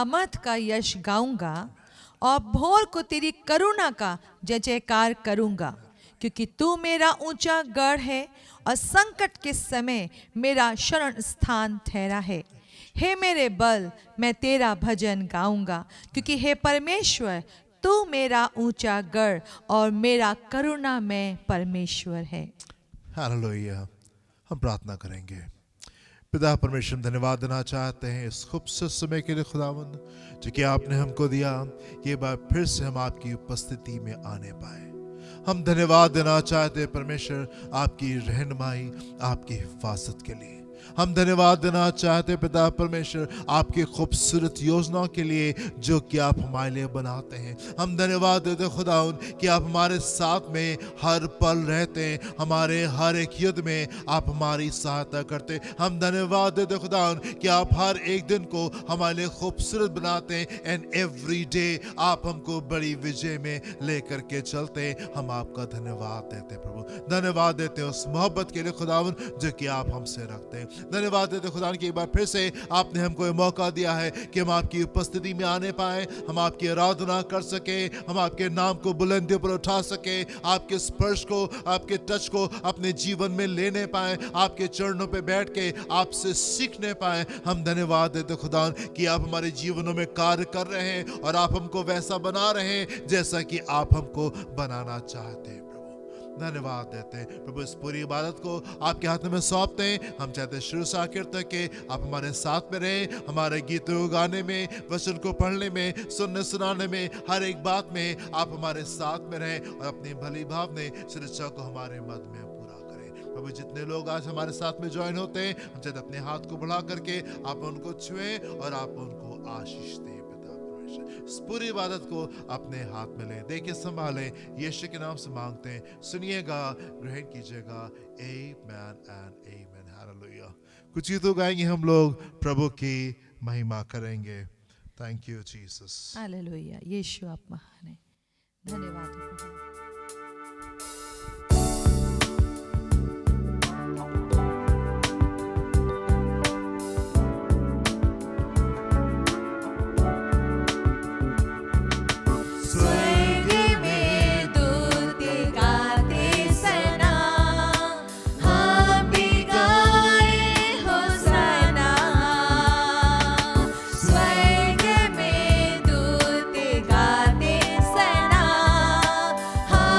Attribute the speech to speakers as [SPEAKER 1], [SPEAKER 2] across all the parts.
[SPEAKER 1] सामर्थ का यश गाऊंगा और भोर को तेरी करुणा का जय जयकार करूंगा, क्योंकि तू मेरा ऊंचा गढ़ है और संकट के समय मेरा शरण स्थान ठहरा है। हे मेरे बल, मैं तेरा भजन गाऊंगा, क्योंकि हे परमेश्वर तू मेरा ऊंचा गढ़ और मेरा करुणामय परमेश्वर है।
[SPEAKER 2] हालेलुया। हम प्रार्थना करेंगे। पिता परमेश्वर, धन्यवाद देना चाहते हैं इस खूबसूरत समय के लिए खुदावंद, जो कि आपने हमको दिया। ये बार फिर से हम आपकी उपस्थिति में आने पाए। हम धन्यवाद देना चाहते हैं परमेश्वर आपकी रहनुमाई, आपकी हिफाजत के लिए। हम धन्यवाद देना चाहते हैं पिता परमेश्वर आपकी खूबसूरत योजनाओं के लिए जो कि आप हमारे लिए बनाते हैं। हम धन्यवाद देते हैं खुदाउन कि आप हमारे साथ में हर पल रहते हैं, हमारे हर एक युद्ध में आप हमारी सहायता करते हैं। हम धन्यवाद देते हैं खुदाउन कि आप हर एक दिन को हमारे लिए खूबसूरत बनाते हैं एंड एवरी डे आप हमको बड़ी विजय में लेकर के चलते हैं। हम आपका धन्यवाद देते हैं प्रभु, धन्यवाद देते हैं उस मोहब्बत के लिए खुदाउन जो कि आप हमसे रखते हैं। धन्यवाद देते खुदा कि एक बार फिर से आपने हमको ये मौका दिया है कि हम आपकी उपस्थिति में आने पाए, हम आपकी आराधना कर सके, हम आपके नाम को बुलंदी पर उठा सके, आपके स्पर्श को, आपके टच को अपने जीवन में लेने पाए, आपके चरणों पे बैठ के आपसे सीखने पाए। हम धन्यवाद देते खुदा कि आप हमारे जीवनों में कार्य कर रहे हैं और आप हमको वैसा बना रहे हैं जैसा कि आप हमको बनाना चाहते हैं। धन्यवाद देते हैं प्रभु, इस पूरी इबादत को आपके हाथ में सौंपते हैं। हम चाहते हैं शुरू से आखिर तक के आप हमारे साथ में रहें, हमारे गीतों को गाने में, वचन को पढ़ने में, सुनने सुनाने में, हर एक बात में आप हमारे साथ में रहें और अपनी भली भावना शिक्षा को हमारे मध्य में पूरा करें। प्रभु, जितने लोग आज हमारे साथ में ज्वाइन होते हैं, हम चाहते अपने हाथ को बढ़ा करके आप उनको छुएं और आप उनको आशीष दें। इस पूरी इबादत को अपने हाथ में लें, देखिए संभालें, यीशु के नाम से मांगते हैं, सुनिएगा, ग्रहण कीजिएगा। आमेन एंड आमेन। हालेलुया। कुछ गीतों गाएंगे हम लोग, प्रभु की महिमा करेंगे। Thank you Jesus.
[SPEAKER 1] हालेलुया। यीशु आप महान हैं। धन्यवाद।
[SPEAKER 3] हा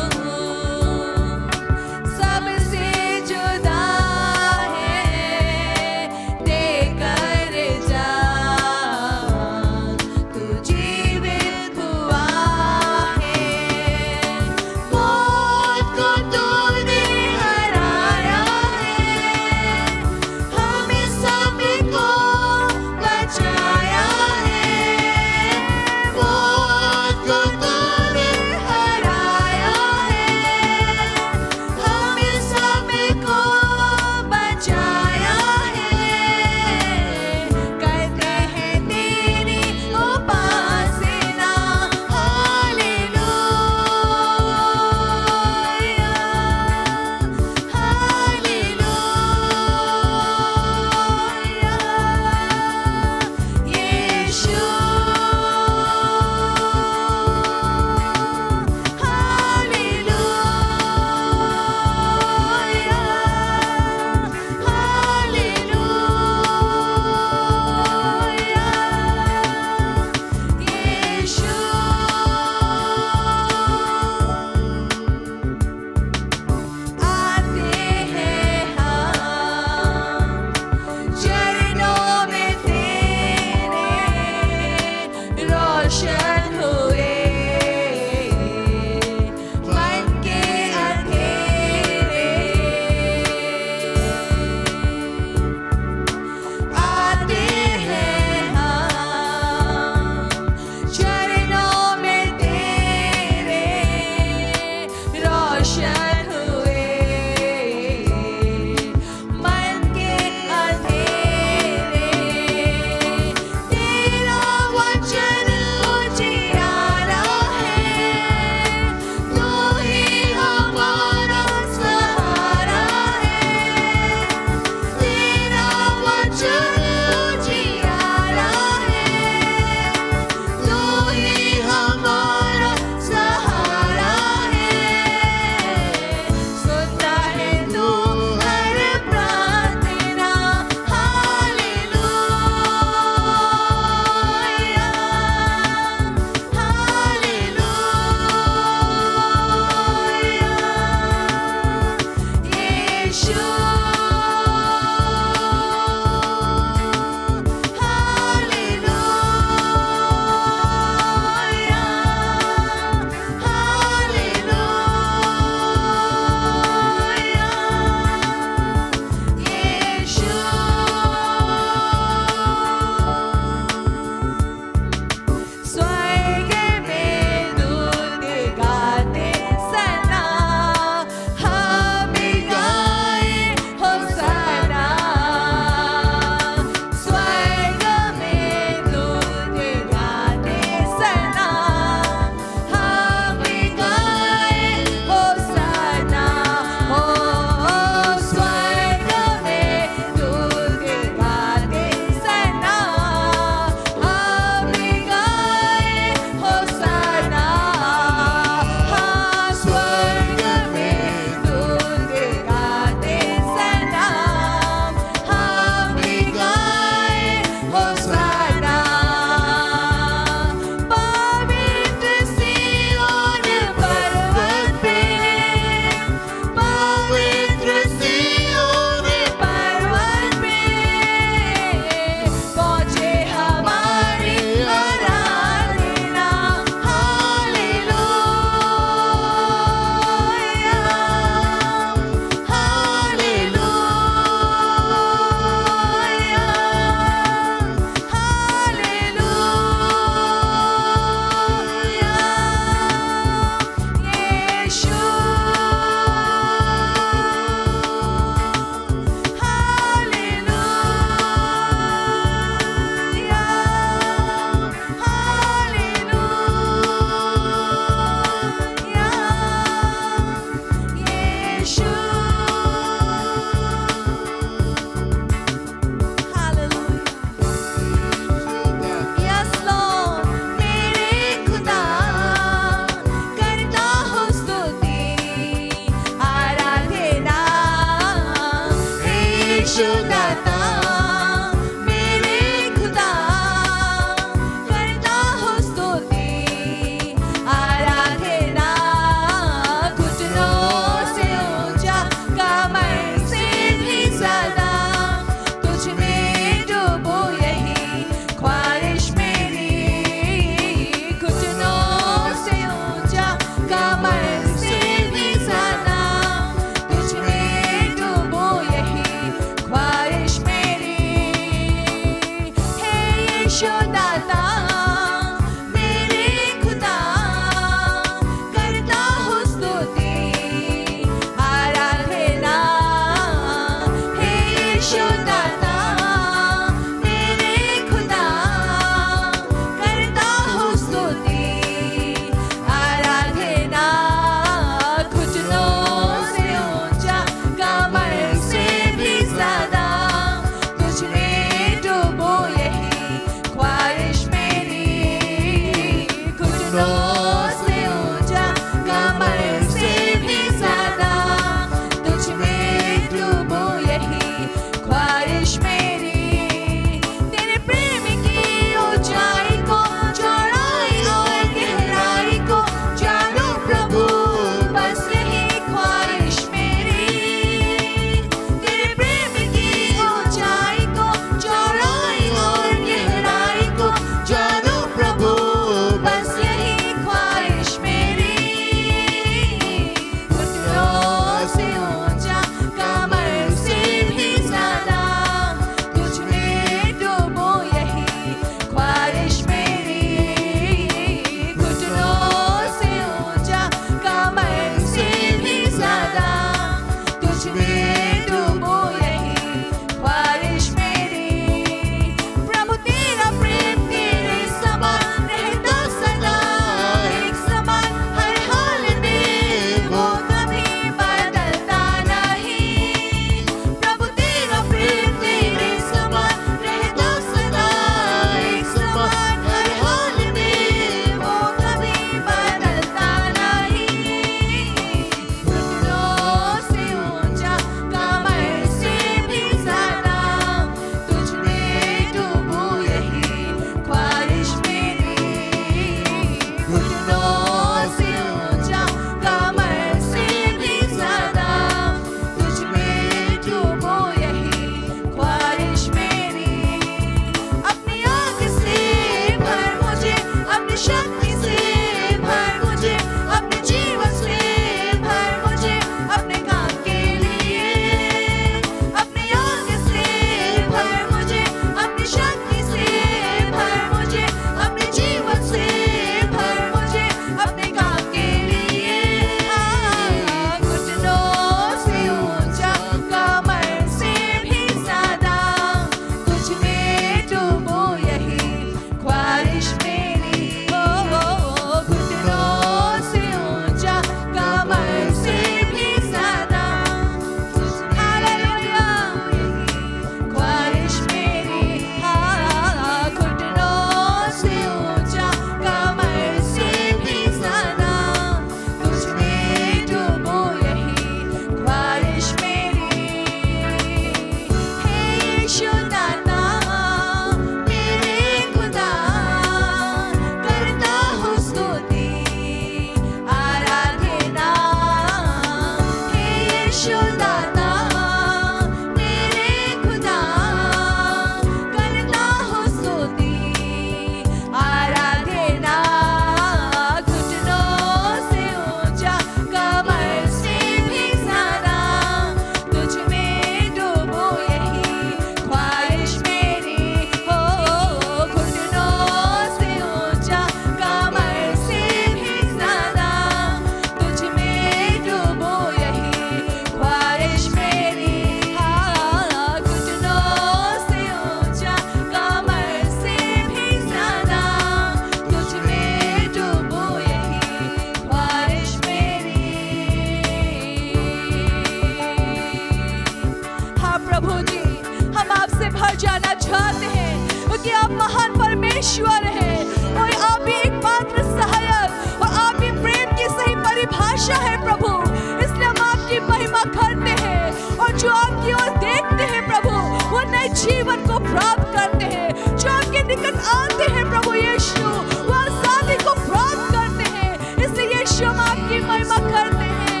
[SPEAKER 1] भर जाना चाहते हैं कि आप महान परमेश्वर हैं और आप भी एक पात्र सहायक और आप भी प्रेम की सही परिभाषा है प्रभु। इसलिए हम आपकी महिमा करते हैं और जो आपकी ओर देखते हैं प्रभु वो नए जीवन को प्राप्त करते हैं। जो आपके निकट आते हैं प्रभु यीशु वो आजादी को प्राप्त करते हैं। इसलिए यीशु हम आपकी महिमा करते हैं।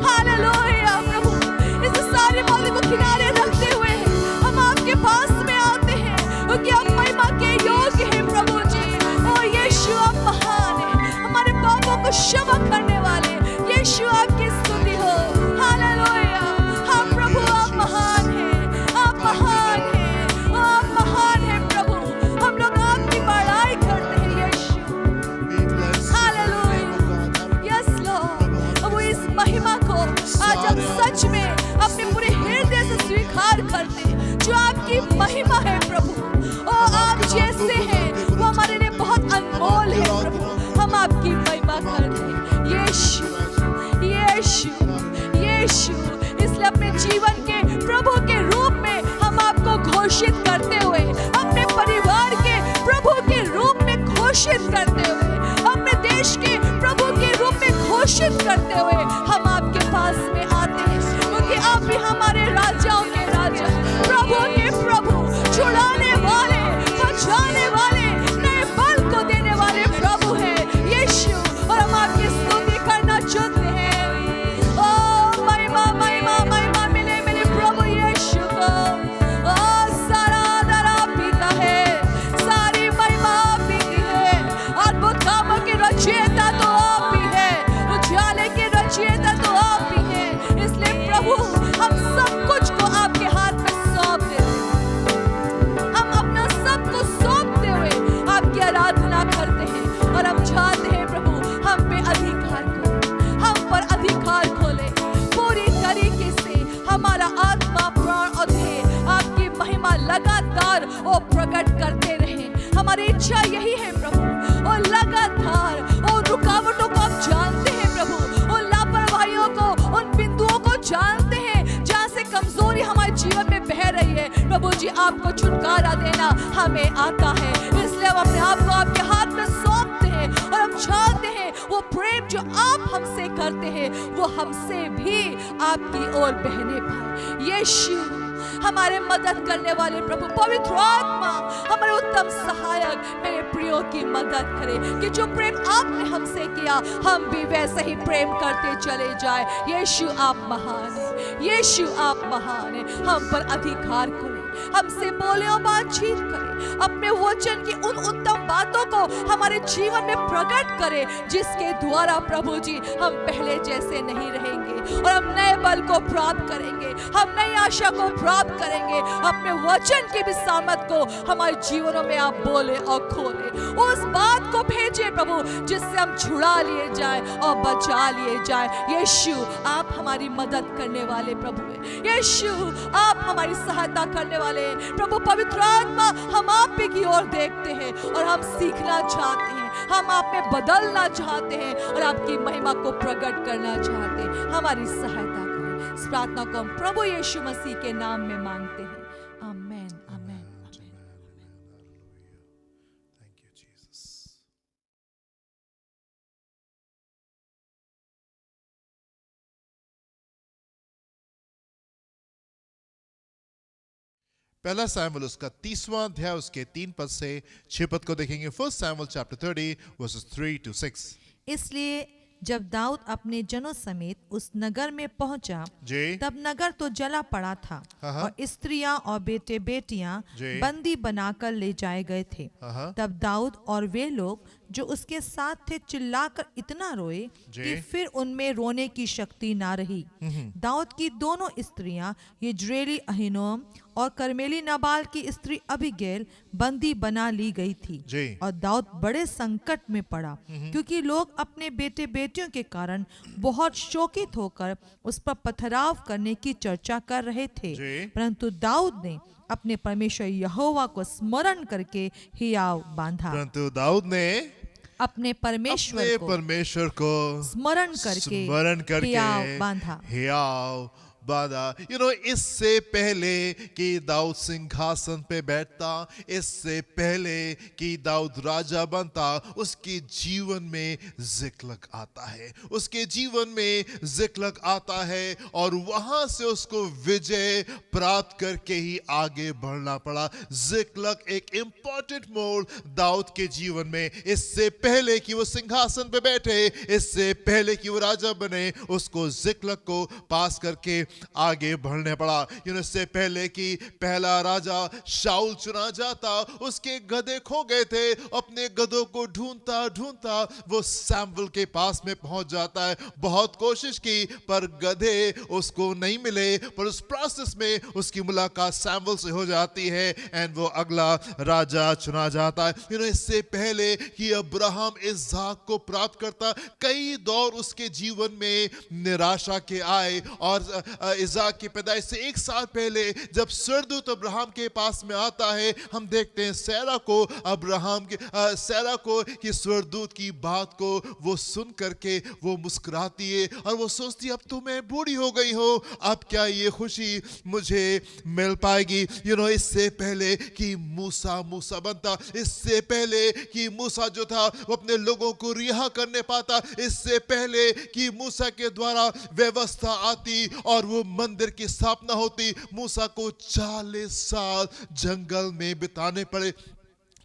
[SPEAKER 1] हालेलुया प्रभु। इस सारी बातों को किनारे रखते हुए हम आपके पास में आते हैं क्योंकि आप महिमा के योग्य हैं प्रभु जी। ओ यीशु आप महान हैं, हमारे पापों को क्षमा करने वाले यीशु आपकी स्तुति हो। हालेलुया। हाँ प्रभु आप महान हैं, आप महान हैं, आप महान हैं प्रभु। हम लोग आपकी बड़ाई करते हैं यीशु। हालेलुया। Yes Lord. अब इस महिमा को आज हम सच में अपने पूरे हृदय से स्वीकार करते हैं जो आपकी महिमा है प्रभु। ओ आप जैसे हैं वो हमारे लिए बहुत अनमोल है प्रभु। हम आपकी महिमा करते हैं यीशु यीशु यीशु। इसलिए अपने जीवन के प्रभु के रूप में हम आपको घोषित करते हुए, अपने परिवार के प्रभु के रूप में घोषित करते हुए, अपने देश के प्रभु के रूप में घोषित करते हुए हम आपके पास में आते हैं क्योंकि आप भी हमारे राजाओं के राजा, प्रभु के प्रभु, छुड़ाने वाले, बचाने वाले, नए बल को देने वाले प्रभु हैं यीशु। और हम आपकी स्तुति करना चाहते हैं। ओ महिमा महिमा महिमा मिले मेरे प्रभु यीशु को। ओ सारा आदर आप ही का है, सारी महिमा आप ही की है। अद्भुत कामों की रचयिता तो आप ही है, उजाले की रचयिता तो आप ही है। इसलिए प्रभु हम सब कुछ को आपके हाथ में सौंप देते हैं। हम अपना सब कुछ सौंपते हुए आपकी आराधना करते हैं और हम चाहते हैं प्रभु हम पे अधिकार खोले, हम पर अधिकार खोले पूरी तरीके से। हमारा आत्मा प्राण और देह आपकी महिमा लगातार वो प्रकट करते रहे। हमारी इच्छा यही है प्रभु। और लगातार और रुकावटों को आप जानते हैं प्रभु, और लापरवाहियों को, उन बिंदुओं को जानते हैं जहाँ से कमजोरी हमारे जीवन में बह रही है प्रभु जी। आपको छुटकारा देना हमें आता है। इसलिए हम अपने आप को आपके हाथ में सौंपते हैं और हम चाहते हैं वो प्रेम जो आप हमसे करते हैं वो हमसे भी आपकी ओर बहने पाए। यीशु हमारे मदद करने वाले प्रभु, पवित्र आत्मा हमारे उत्तम सहायक, मेरे प्रियो की मदद करे कि जो प्रेम आपने हमसे किया हम भी वैसे ही प्रेम करते चले जाए। यीशु आप महान है, यीशु आप महान है। हम पर अधिकार करें, हमसे बोले और बातचीत करें, अपने वचन की उन उत्तम बातों को हमारे जीवन में प्रकट करें जिसके द्वारा प्रभु जी हम पहले जैसे नहीं रहेंगे और हम नए बल को प्राप्त करेंगे, हम नई आशा को प्राप्त करेंगे। अपने वचन की भी सामर्थ को हमारे जीवनों में आप बोले और खोले। उस बात को भेजे प्रभु जिससे हम छुड़ा लिए जाए और बचा लिए जाए। यीशु आप हमारी मदद करने वाले प्रभु हैं, यीशु आप हमारी सहायता करने वाले हैं प्रभु। पवित्र आत्मा हम आप ही की ओर देखते हैं और हम सीखना चाहते हैं, हम आप में बदलना चाहते हैं और आपकी महिमा को प्रकट करना चाहते हैं। हमारी सहायता करें। इस प्रार्थना को हम प्रभु यीशु मसीह के नाम में मांगते हैं। आमेन आमेन आमेन।
[SPEAKER 2] Thank you Jesus. पहला सैमुएल उसका 30वां अध्याय उसके 3 पद से 6 पद को देखेंगे। First Samuel chapter 30 versus 3 to 6।
[SPEAKER 1] इसलिए जब दाऊद अपने जनों समेत उस नगर में पहुंचा
[SPEAKER 2] जी।
[SPEAKER 1] तब नगर तो जला पड़ा था और स्त्रियां और बेटे बेटियां
[SPEAKER 2] जी।
[SPEAKER 1] बंदी बनाकर ले जाए गए थे। तब दाऊद और वे लोग जो उसके साथ थे चिल्लाकर इतना रोए कि फिर उनमें रोने की शक्ति ना रही। दाऊद की दोनों स्त्रियां यिज्रेली अहीनोम और कर्मेली नाबाल की स्त्री अबीगैल बंदी बना ली गई थी। और दाऊद बड़े संकट में पड़ा क्योंकि लोग अपने बेटे बेटियों के कारण बहुत शोकित होकर उस पर पथराव करने की चर्चा कर रहे थे। परंतु दाऊद ने अपने परमेश्वर यहोवा को स्मरण करके हियाव बांधा।
[SPEAKER 2] परंतु दाऊद ने
[SPEAKER 1] अपने परमेश्वर को
[SPEAKER 2] स्मरण करके
[SPEAKER 1] हियाव बांधा।
[SPEAKER 2] हियाव वादा। इससे पहले कि दाऊद सिंहासन पे बैठता, इससे पहले कि दाऊद राजा बनता, उसके जीवन में जिक्लग आता है, उसके जीवन में जिक्लग आता है और वहां से उसको विजय प्राप्त करके ही आगे बढ़ना पड़ा। जिक्लग एक इंपॉर्टेंट मोड़ दाऊद के जीवन में। इससे पहले कि वो सिंहासन पे बैठे, इससे पहले कि वो राजा बने, उसको जिक्लग को पास करके आगे बढ़ने पड़ा। इससे पहले कि पहला राजा शाऊल चुना जाता, उसके गधे खो गए थे, अपने गधों को ढूंढता ढूंढता वो सैमुएल के पास में पहुंच जाता है। बहुत कोशिश की पर गधे उसको नहीं मिले, पर उस प्रोसेस में उसकी मुलाकात सैमुएल से हो जाती है एंड वो अगला राजा चुना जाता है। इससे पहले कि अब्राहम इसहाक को प्राप्त करता, कई दौर उसके जीवन में निराशा के आए और इसहाक की पैदाइश से 1 साल पहले जब स्वर्गदूत अब्राहम के पास में आता है, हम देखते हैं सैरा को कि स्वर्गदूत की बात को वो सुन करके वो मुस्कुराती है और वो सोचती है अब तो मैं बूढ़ी हो गई हूं, अब क्या ये खुशी मुझे मिल पाएगी। इससे पहले कि मूसा बनता, इससे पहले कि मूसा जो था वो अपने लोगों को रिहा करने पाता, इससे पहले कि मूसा के द्वारा व्यवस्था आती और वो मंदिर की स्थापना होती, मूसा को 40 साल जंगल में बिताने पड़े।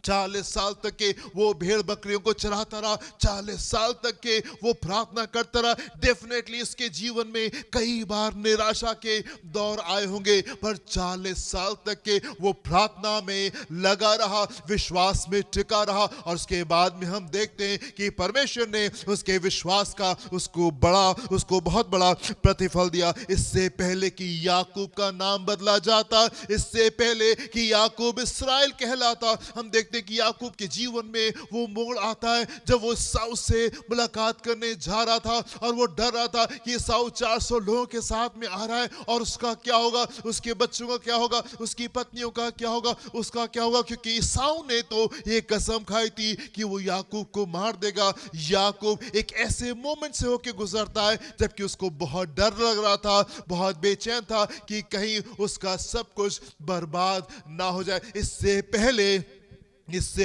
[SPEAKER 2] 40 साल तक के वो भेड़ बकरियों को चराता रहा, 40 साल तक के वो प्रार्थना करता रहा। डेफिनेटली उसके जीवन में कई बार निराशा के दौर आए होंगे, पर 40 साल तक के वो प्रार्थना में लगा रहा, विश्वास में टिका रहा और उसके बाद में हम देखते हैं कि परमेश्वर ने उसके विश्वास का उसको बहुत बड़ा प्रतिफल दिया। इससे पहले कि याकूब का नाम बदला जाता, इससे पहले कि याकूब इस्राएल कहलाता, हम देखते कि याकूब के जीवन में वो मोड़ आता है जब वो साऊ से मुलाकात करने जा रहा था और वो डर रहा था कि साऊ 400 लोगों के साथ में आ रहा है और उसका क्या होगा, उसके बच्चों का क्या होगा, उसकी पत्नियों का क्या होगा, उसका क्या होगा, क्योंकि साऊ ने तो ये कसम खाई थी कि वो याकूब को मार देगा। याकूब एक ऐसे मोमेंट से होके गुजरता है जबकि उसको बहुत डर लग रहा था, बहुत बेचैन था कि कहीं उसका सब कुछ बर्बाद ना हो जाए। इससे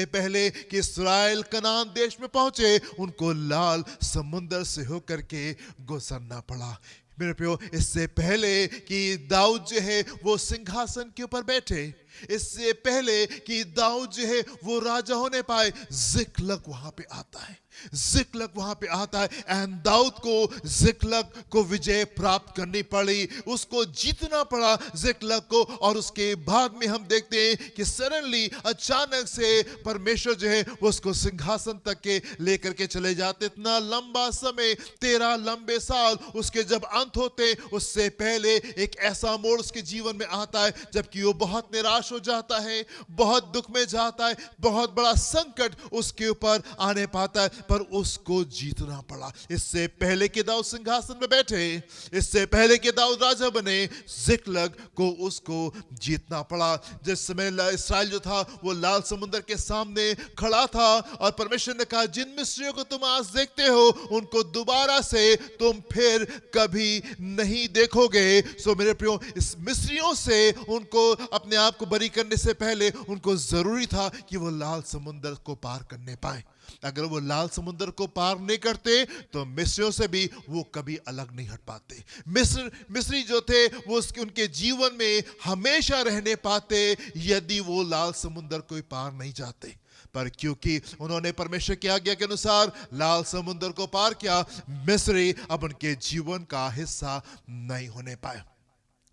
[SPEAKER 2] पहले कि इस्राएल कनान देश में पहुंचे, उनको लाल समुंदर से होकर के गुजरना पड़ा। मेरे प्रियो, इससे पहले कि दाऊद जो है वो सिंहासन के ऊपर बैठे, इससे पहले कि दाऊद जो है वो राजा होने पाए, जिक्लग वहां पे आता है, जिक्लग वहां पे आता है एंड दाऊद को जिक्लग को विजय प्राप्त करनी पड़ी, उसको जीतना पड़ा जिक्लग को। और उसके बाद में हम देखते हैं कि सडनली अचानक से परमेश्वर जो है वो उसको सिंहासन तक के लेकर के चले जाते। इतना लंबा समय, 13 लंबे साल उसके जब अंत होते, उससे पहले एक ऐसा मोड़ उसके जीवन में आता है जबकि वो बहुत निराश हो जाता है, बहुत दुख में जाता है, बहुत बड़ा संकट उसके ऊपर आने पाता है, पर उसको जीतना पड़ा। इससे पहले कि दाऊद सिंहासन में बैठे, इससे पहले कि दाऊद राजा बने, जिक्लग को उसको जीतना पड़ा। जिस समय इस्राएल जो था वो लाल समुद्र के सामने खड़ा था और परमेश्वर ने कहा जिन मिस्रियों को तुम आज देखते हो उनको दोबारा से तुम फिर कभी नहीं देखोगे। सो मेरे प्रियो, इस मिस्रियों से उनको अपने आप को बरी करने से पहले उनको जरूरी था कि वो लाल समुद्र को पार करने पाए। अगर वो लाल समुद्र को पार नहीं करते तो मिस्रियों से भी वो कभी अलग नहीं हट पाते। मिस्री जो थे वो उनके जीवन में हमेशा रहने पाते यदि वो लाल समुद्र को पार नहीं जाते, पर क्योंकि उन्होंने परमेश्वर की आज्ञा के अनुसार लाल समुद्र को पार किया, मिस्री अब उनके जीवन का हिस्सा नहीं होने पाए।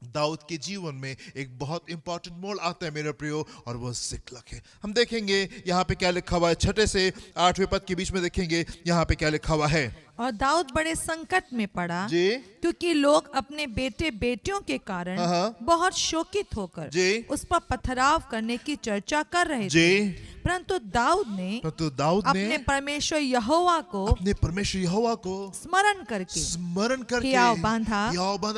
[SPEAKER 2] दाऊद के जीवन में एक बहुत इंपॉर्टेंट मोड़ आता है मेरे प्रियो, और वो जिक्लग है। हम देखेंगे यहाँ पे क्या लिखा हुआ है, 6 से 8वें पद के बीच में देखेंगे यहाँ पे क्या लिखा हुआ है।
[SPEAKER 1] और दाऊद बड़े संकट में पड़ा
[SPEAKER 2] जी,
[SPEAKER 1] क्योंकि लोग अपने बेटे बेटियों के कारण बहुत शोकित होकर
[SPEAKER 2] जी,
[SPEAKER 1] उस पर पथराव करने की चर्चा कर रहे थे।
[SPEAKER 2] जी,
[SPEAKER 1] परंतु दाऊद ने अपने परमेश्वर यहोवा को स्मरण करके हियाव बांधा।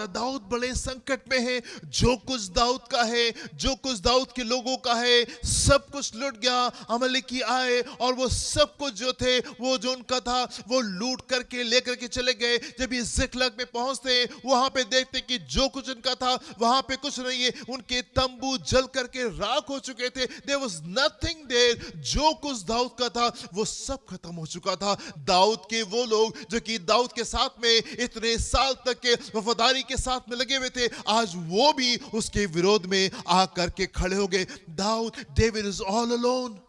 [SPEAKER 2] दाऊद बड़े संकट में है। जो कुछ दाऊद का है, जो कुछ दाऊद के लोगों का है, सब कुछ लुट गया। अमलेकी आए और वो सब कुछ जो थे, वो जो उनका था, वो लूट करके करके लेकर के चले गए। जब ये जिक्लग में पहुंचते वहां पे देखते कि जो कुछ इनका था वहां पे कुछ नहीं है। उनके तंबू जल करके राख हो चुके थे। There was nothing there। जो कुछ दाऊद का था वो सब खत्म हो चुका था। दाऊद के वो लोग जो कि दाऊद के साथ में इतने साल तक के वफादारी के साथ में लगे हुए थे, आज वो भी उसके विरोध में आकर के खड़े हो गए। Dawood, David is all alone.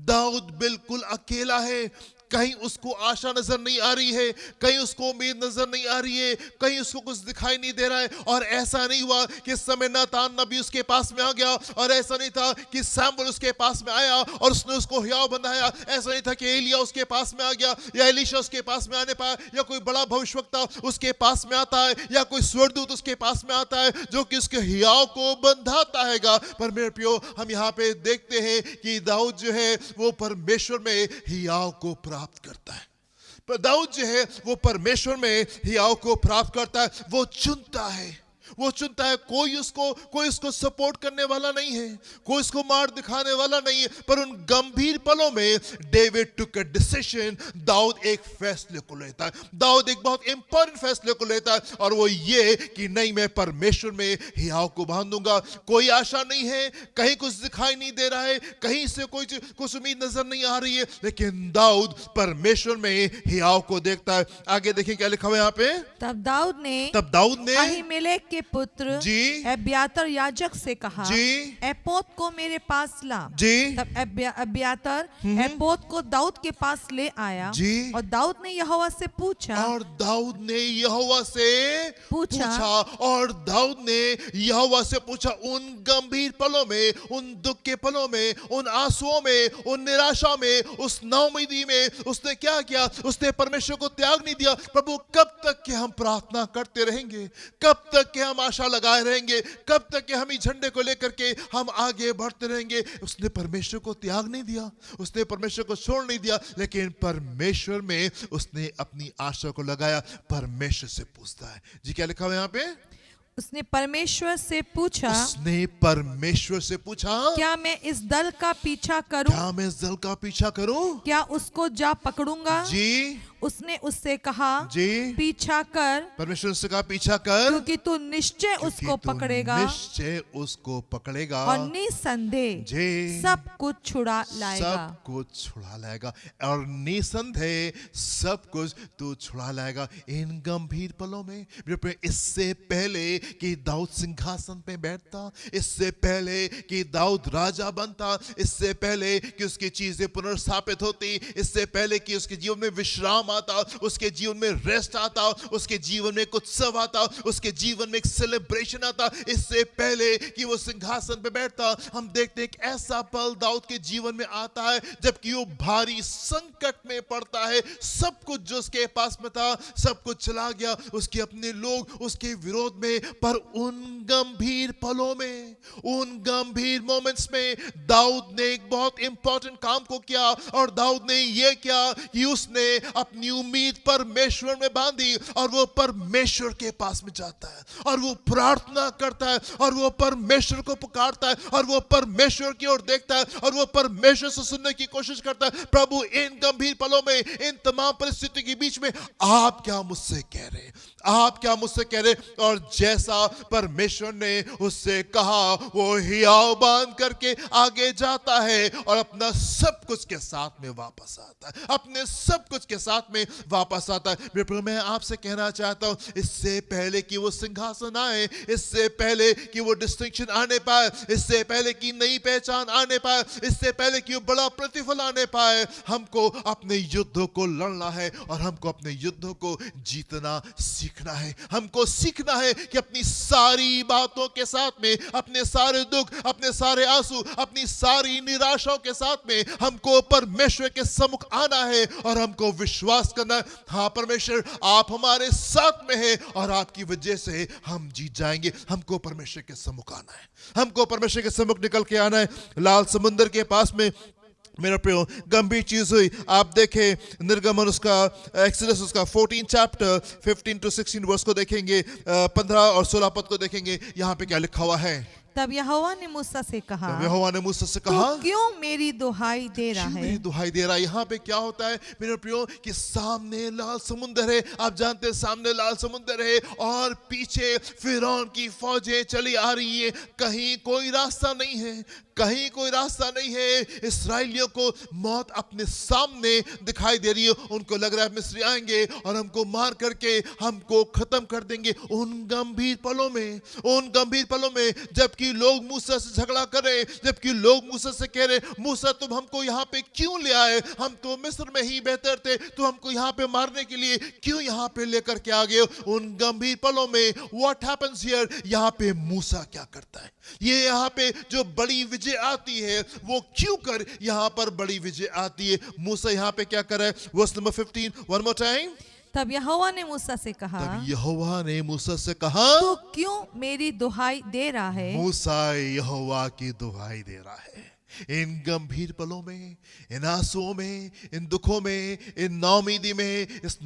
[SPEAKER 2] Dawood बिल्कुल अकेला है। कहीं उसको आशा नजर नहीं आ रही है, कहीं उसको उम्मीद नजर नहीं आ रही है, कहीं उसको कुछ दिखाई नहीं दे रहा है। और ऐसा नहीं हुआ कि इस समय नातान नबी उसके पास में आ गया, और ऐसा नहीं था कि सैमुएल उसके पास में आया और उसने उसको हियाव बनाया। ऐसा नहीं था कि एलिया उसके पास में आ गया या एलीशा उसके पास में आने पाया, या कोई बड़ा भविष्यवक्ता उसके पास में आता है, या कोई स्वर्गदूत उसके पास में आता है जो कि उसके हियाव को बंधाता हैगा। पर मेरे प्रियो, हम यहाँ पे देखते हैं कि दाऊद जो है वो परमेश्वर में हियाव को प्राप्त करता है। पर दाऊद जो है वो परमेश्वर में हियाव को प्राप्त करता है। वो चुनता है, वो चुनता है। कोई उसको सपोर्ट करने वाला नहीं है, कोई उसको मार दिखाने वाला नहीं है। पर उन गंभीर पलों में David took a decision. Dawood एक फैसले को लेता है। दाऊद एक बहुत इंपॉर्टेंट फैसले को लेता है, और वो ये कि नहीं, मैं परमेश्वर में हियाव को बांधूंगा। कोई आशा नहीं है, कहीं कुछ दिखाई नहीं दे रहा है, कहीं से कुछ उम्मीद नजर नहीं आ रही है, लेकिन दाऊद परमेश्वर में हियाव को देखता है। आगे देखिए क्या लिखा हुआ है यहाँ पे।
[SPEAKER 1] तब दाऊद ने अहीमेलेक के पुत्र
[SPEAKER 2] जी
[SPEAKER 1] अब्यातर याजक से कहा,
[SPEAKER 2] जी
[SPEAKER 1] एपोद को मेरे पास ला।
[SPEAKER 2] जी
[SPEAKER 1] तब अब्यातर एपोद को दाऊद के पास ले आया,
[SPEAKER 2] जी।
[SPEAKER 1] और दाऊद ने यहोवा से पूछा,
[SPEAKER 2] और दाऊद ने यहोवा से पूछा, और दाऊद ने यहोवा से पूछा। उन गंभीर पलों में, उन दुख के पलों में, उन आंसुओं में, उन निराशा में, उस नाउमीदी में उसने क्या किया? उसने परमेश्वर को त्याग नहीं दिया। प्रभु, कब तक के हम प्रार्थना करते रहेंगे? कब तक के हम आशा लगाए रहेंगे? कब तक के हम इस झंडे को लेकर के हम आगे बढ़ते रहेंगे? उसने परमेश्वर को त्याग नहीं दिया, उसने परमेश्वर को छोड़ नहीं दिया, लेकिन परमेश्वर में उसने अपनी आशा को लगाया। परमेश्वर से पूछता है। जी क्या लिखा हुआ है यहाँ पे?
[SPEAKER 1] उसने परमेश्वर से पूछा, क्या मैं इस दल का पीछा करूं?
[SPEAKER 2] क्या मैं इस दल का पीछा करूं?
[SPEAKER 1] क्या उसको जा पकड़ूंगा?
[SPEAKER 2] जी।
[SPEAKER 1] उसने उससे कहा,
[SPEAKER 2] जी।
[SPEAKER 1] पीछा कर।
[SPEAKER 2] परमेश्वर से कहा पीछा कर,
[SPEAKER 1] क्योंकि तू निश्चय उसको पकड़ेगा,
[SPEAKER 2] निश्चय उसको पकड़ेगा,
[SPEAKER 1] और निसंदेह
[SPEAKER 2] जी
[SPEAKER 1] सब कुछ छुड़ा लाएगा।
[SPEAKER 2] सब कुछ छुड़ा लाएगा, और निसंदेह सब कुछ तू छुड़ा लाएगा। इन गंभीर पलों में, इससे पहले कि दाऊद सिंहासन पे बैठता, इससे पहले कि दाऊद राजा बनता, इससे पहले कि उसकी चीजें पुनर्स्थापित होती, इससे पहले कि उसके जीवन में विश्राम आता, उसके जीवन में रेस्ट आता, उसके जीवन में कुछ सब आता, उसके जीवन में एक सेलिब्रेशन आता, इससे पहले कि वो सिंहासन पे बैठता, हम देखते हैं एक ऐसा पल दाऊद के जीवन में आता है जबकि वो भारी संकट में पड़ता है। सब कुछ जो उसके पास में था सब कुछ चला गया, उसके अपने लोग उसके विरोध में। पर उन गंभीर पलों में, उन गंभीर मोमेंट्स में दाऊद ने एक बहुत इंपॉर्टेंट काम को किया, और दाऊद ने यह किया कि उसने अपनी उम्मीद परमेश्वर में बांधी, और वो परमेश्वर के पास में जाता है, और वो प्रार्थना करता है, और वो परमेश्वर को पुकारता है, और वो परमेश्वर की ओर देखता है, और वो परमेश्वर से सुनने की कोशिश करता है, प्रभु इन गंभीर पलों में, इन तमाम परिस्थितियों के बीच में आप क्या मुझसे कह रहे हैं? आप क्या मुझसे कह रहे? और जैसा परमेश्वर ने उससे कहा, वो हियाव बांध करके आगे जाता है और अपना सब कुछ के साथ में वापस आता है, अपने सब कुछ के साथ में वापस आता है। मेरे प्रभु, मैं आपसे कहना चाहता हूं, इससे पहले कि वो सिंहासन आए, इससे पहले कि वो डिस्टिंक्शन आने पाए, इससे पहले कि नई पहचान आने पाए, इससे पहले कि वो बड़ा प्रतिफल आने पाए, हमको अपने युद्धों को लड़ना है, और हमको अपने युद्धों को जीतना सीखना है। हमको सीखना है कि अपनी सारी बातों के साथ में, अपने सारे दुख, अपने सारे आंसू, अपनी सारी निराशाओं के साथ में हमको परमेश्वर के सम्मुख आना है, और हमको विश्वास करना है, हाँ परमेश्वर आप हमारे साथ में हैं, और आपकी वजह से हम जीत जाएंगे। हमको परमेश्वर के सम्मुख आना है, हमको परमेश्वर के सम्मुख निकल के आना है। लाल समुद्र के पास में मेरा प्रियो गंभीर चीज हुई। आप देखें निर्गमन उसका, एक्सोडस उसका 14 चैप्टर 15 to 16 वर्स को देखेंगे, 15 और 16 पद को देखेंगे। यहाँ पे क्या लिखा हुआ है?
[SPEAKER 1] तब यहोवा ने मूसा से कहा,
[SPEAKER 2] तब यहोवा ने मूसा से
[SPEAKER 1] तू
[SPEAKER 2] कहा,
[SPEAKER 1] क्यों मेरी दुहाई दे रहा
[SPEAKER 2] क्यों
[SPEAKER 1] है?
[SPEAKER 2] मेरी दुहाई दे रहा है? यहाँ पे क्या होता है मेरे प्रियो कि सामने लाल समुंदर है, आप जानते हैं सामने लाल समुंदर है और पीछे फिरौन की फौजें चली आ रही है, कहीं कोई रास्ता नहीं है, कहीं कोई रास्ता नहीं है। इस्राएलियों को मौत अपने सामने दिखाई दे रही है, उनको लग रहा है मिस्री आएंगे और हमको मार करके हमको खत्म कर देंगे। उन गंभीर पलों में जबकि लोग मूसा से झगड़ा कर रहे, जबकि लोग मूसा से कह रहे, मूसा तुम हमको यहाँ पे क्यों ले आए, हम तो मिस्र में ही बेहतर थे, तो हमको यहाँ पे मारने के लिए क्यों यहाँ पे लेकर के आ गए। उन गंभीर पलों में व्हाट हैपेंस हियर, यहाँ पे मूसा क्या करता है, ये यहाँ पे जो बड़ी विजय आती है वो क्यों कर यहाँ पर बड़ी विजय आती है। मूसा यहाँ पे क्या कर रहा है? Verse number 15 one more time.
[SPEAKER 1] तब यहोवा ने मूसा से कहा,
[SPEAKER 2] तब यहोवा ने मूसा से कहा,
[SPEAKER 1] तू क्यों मेरी दुहाई दे रहा है?
[SPEAKER 2] मूसा यहोवा की दुहाई दे रहा है। इन गंभीर पलों में, इन आंसुओं में, इन दुखों में, इन नाउमीदी में, इस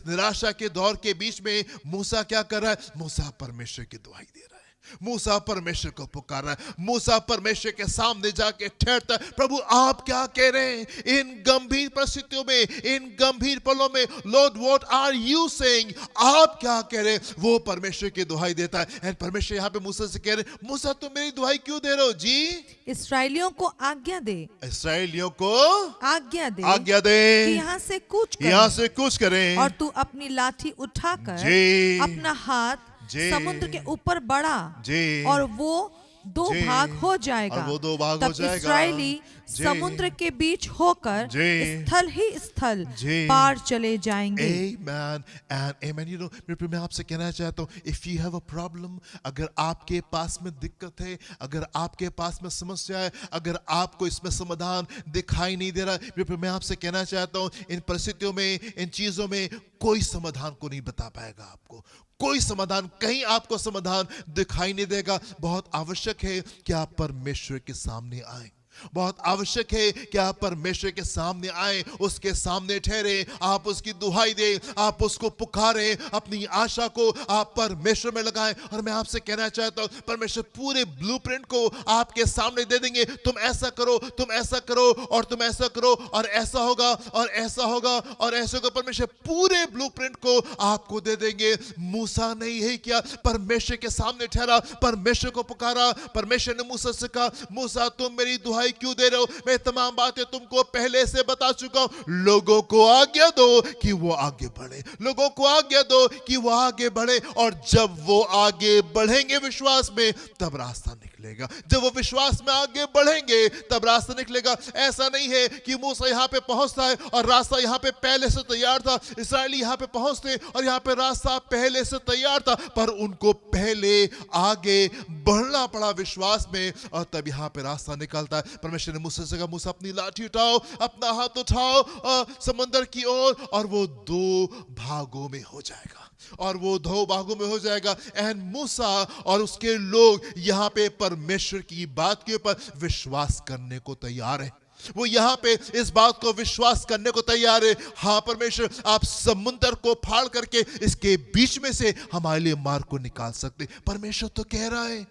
[SPEAKER 2] निराशा के दौर के बीच में मूसा क्या कर रहा है? मूसा परमेश्वर की दुहाई दे रहा है। मूसा परमेश्वर को पुकार रहा है, मूसा परमेश्वर के सामने जाके ठहरता है, प्रभु आप क्या कह रहे हैं इन गंभीर परिस्थितियों में, इन गंभीर पलों में? Lord what are you saying, आप क्या कह रहे हैं? वो परमेश्वर की दुहाई देता है। एंड परमेश्वर यहाँ पे मूसा से कह रहे, मूसा तुम मेरी दुहाई क्यों दे रहे हो जी?
[SPEAKER 1] इसराइलियों को आज्ञा दे,
[SPEAKER 2] इसराइलियों को
[SPEAKER 1] आज्ञा दे
[SPEAKER 2] दे
[SPEAKER 1] कि यहाँ से कूच करें,
[SPEAKER 2] यहाँ से कूच करें,
[SPEAKER 1] और तू अपनी लाठी उठाकर
[SPEAKER 2] जी,
[SPEAKER 1] अपना हाथ
[SPEAKER 2] जी,
[SPEAKER 1] समुद्र के ऊपर बढ़ा,
[SPEAKER 2] जी,
[SPEAKER 1] और वो दो
[SPEAKER 2] जी,
[SPEAKER 1] भाग हो जाएगा।
[SPEAKER 2] और वो दो भाग
[SPEAKER 1] तब
[SPEAKER 2] हो जाएगा।
[SPEAKER 1] इस्राएली
[SPEAKER 2] जी,
[SPEAKER 1] समुद्र के बीच होकर
[SPEAKER 2] जी,
[SPEAKER 1] स्थल ही स्थल
[SPEAKER 2] जी,
[SPEAKER 1] पार चले जाएंगे।
[SPEAKER 2] Amen and amen. You know, मैं आपसे कहना चाहता हूँ, if you have a problem, अगर आपके पास में दिक्कत है, अगर आपके पास में समस्या है, अगर आपको इसमें समाधान दिखाई नहीं दे रहा, मैं आपसे कहना चाहता हूँ, इन परिस्थितियों में, इन चीजों में कोई समाधान को नहीं बता पाएगा आपको, कोई समाधान, कहीं आपको समाधान दिखाई नहीं देगा। बहुत आवश्यक है कि आप परमेश्वर के सामने आए, बहुत आवश्यक है कि आप परमेश्वर के सामने आए, उसके सामने ठहरे, आप उसकी दुहाई दें, आप उसको पुकारें, अपनी आशा को आप परमेश्वर में लगाएं। और मैं आपसे कहना चाहता हूं, परमेश्वर पूरे ब्लूप्रिंट को आपके सामने दे देंगे, तुम ऐसा करो, तुम ऐसा करो, और तुम ऐसा करो, और ऐसा होगा, और ऐसा होगा, और ऐसा होगा। परमेश्वर पूरे ब्लूप्रिंट को आपको दे देंगे। मूसा ने यही किया, परमेश्वर के सामने ठहरा, परमेश्वर को पुकारा। परमेश्वर ने मूसा से कहा, मूसा तुम मेरी दुहाई क्यों दे रहे हो? मैं तमाम बातें तुमको पहले से बता चुका हूं। लोगों को आज्ञा दो कि वो आगे बढ़े, लोगों को आज्ञा दो कि वो आगे बढ़े, और जब वो आगे बढ़ेंगे विश्वास में, तब रास्ता निकलेगा। जब वो विश्वास में आगे बढ़ेंगे तब रास्ता निकलेगा। ऐसा नहीं है कि मूसा यहाँ पे पहुंचता है और रास्ता यहाँ पे पहले से तैयार था। इसराइली यहाँ पे पहुंचते और यहाँ पे रास्ता पहले से तैयार था, पर उनको पहले आगे बढ़ना पड़ा विश्वास में, और तब यहाँ पे रास्ता निकलता है। परमेश्वर ने मूसा से कहा, मूसा अपनी लाठी उठाओ, अपना हाथ उठाओ समंदर की ओर, और वो दो भागों में हो जाएगा, और वो दो भागों में हो जाएगा। एंड मूसा और उसके लोग यहाँ पे परमेश्वर की बात के ऊपर विश्वास करने को तैयार है। वो यहाँ पे इस बात को विश्वास करने को तैयार है, हाँ परमेश्वर आप समुद्र को फाड़ करके इसके बीच में से हमारे लिए मार्ग को निकाल सकते। परमेश्वर तो कह रहा है,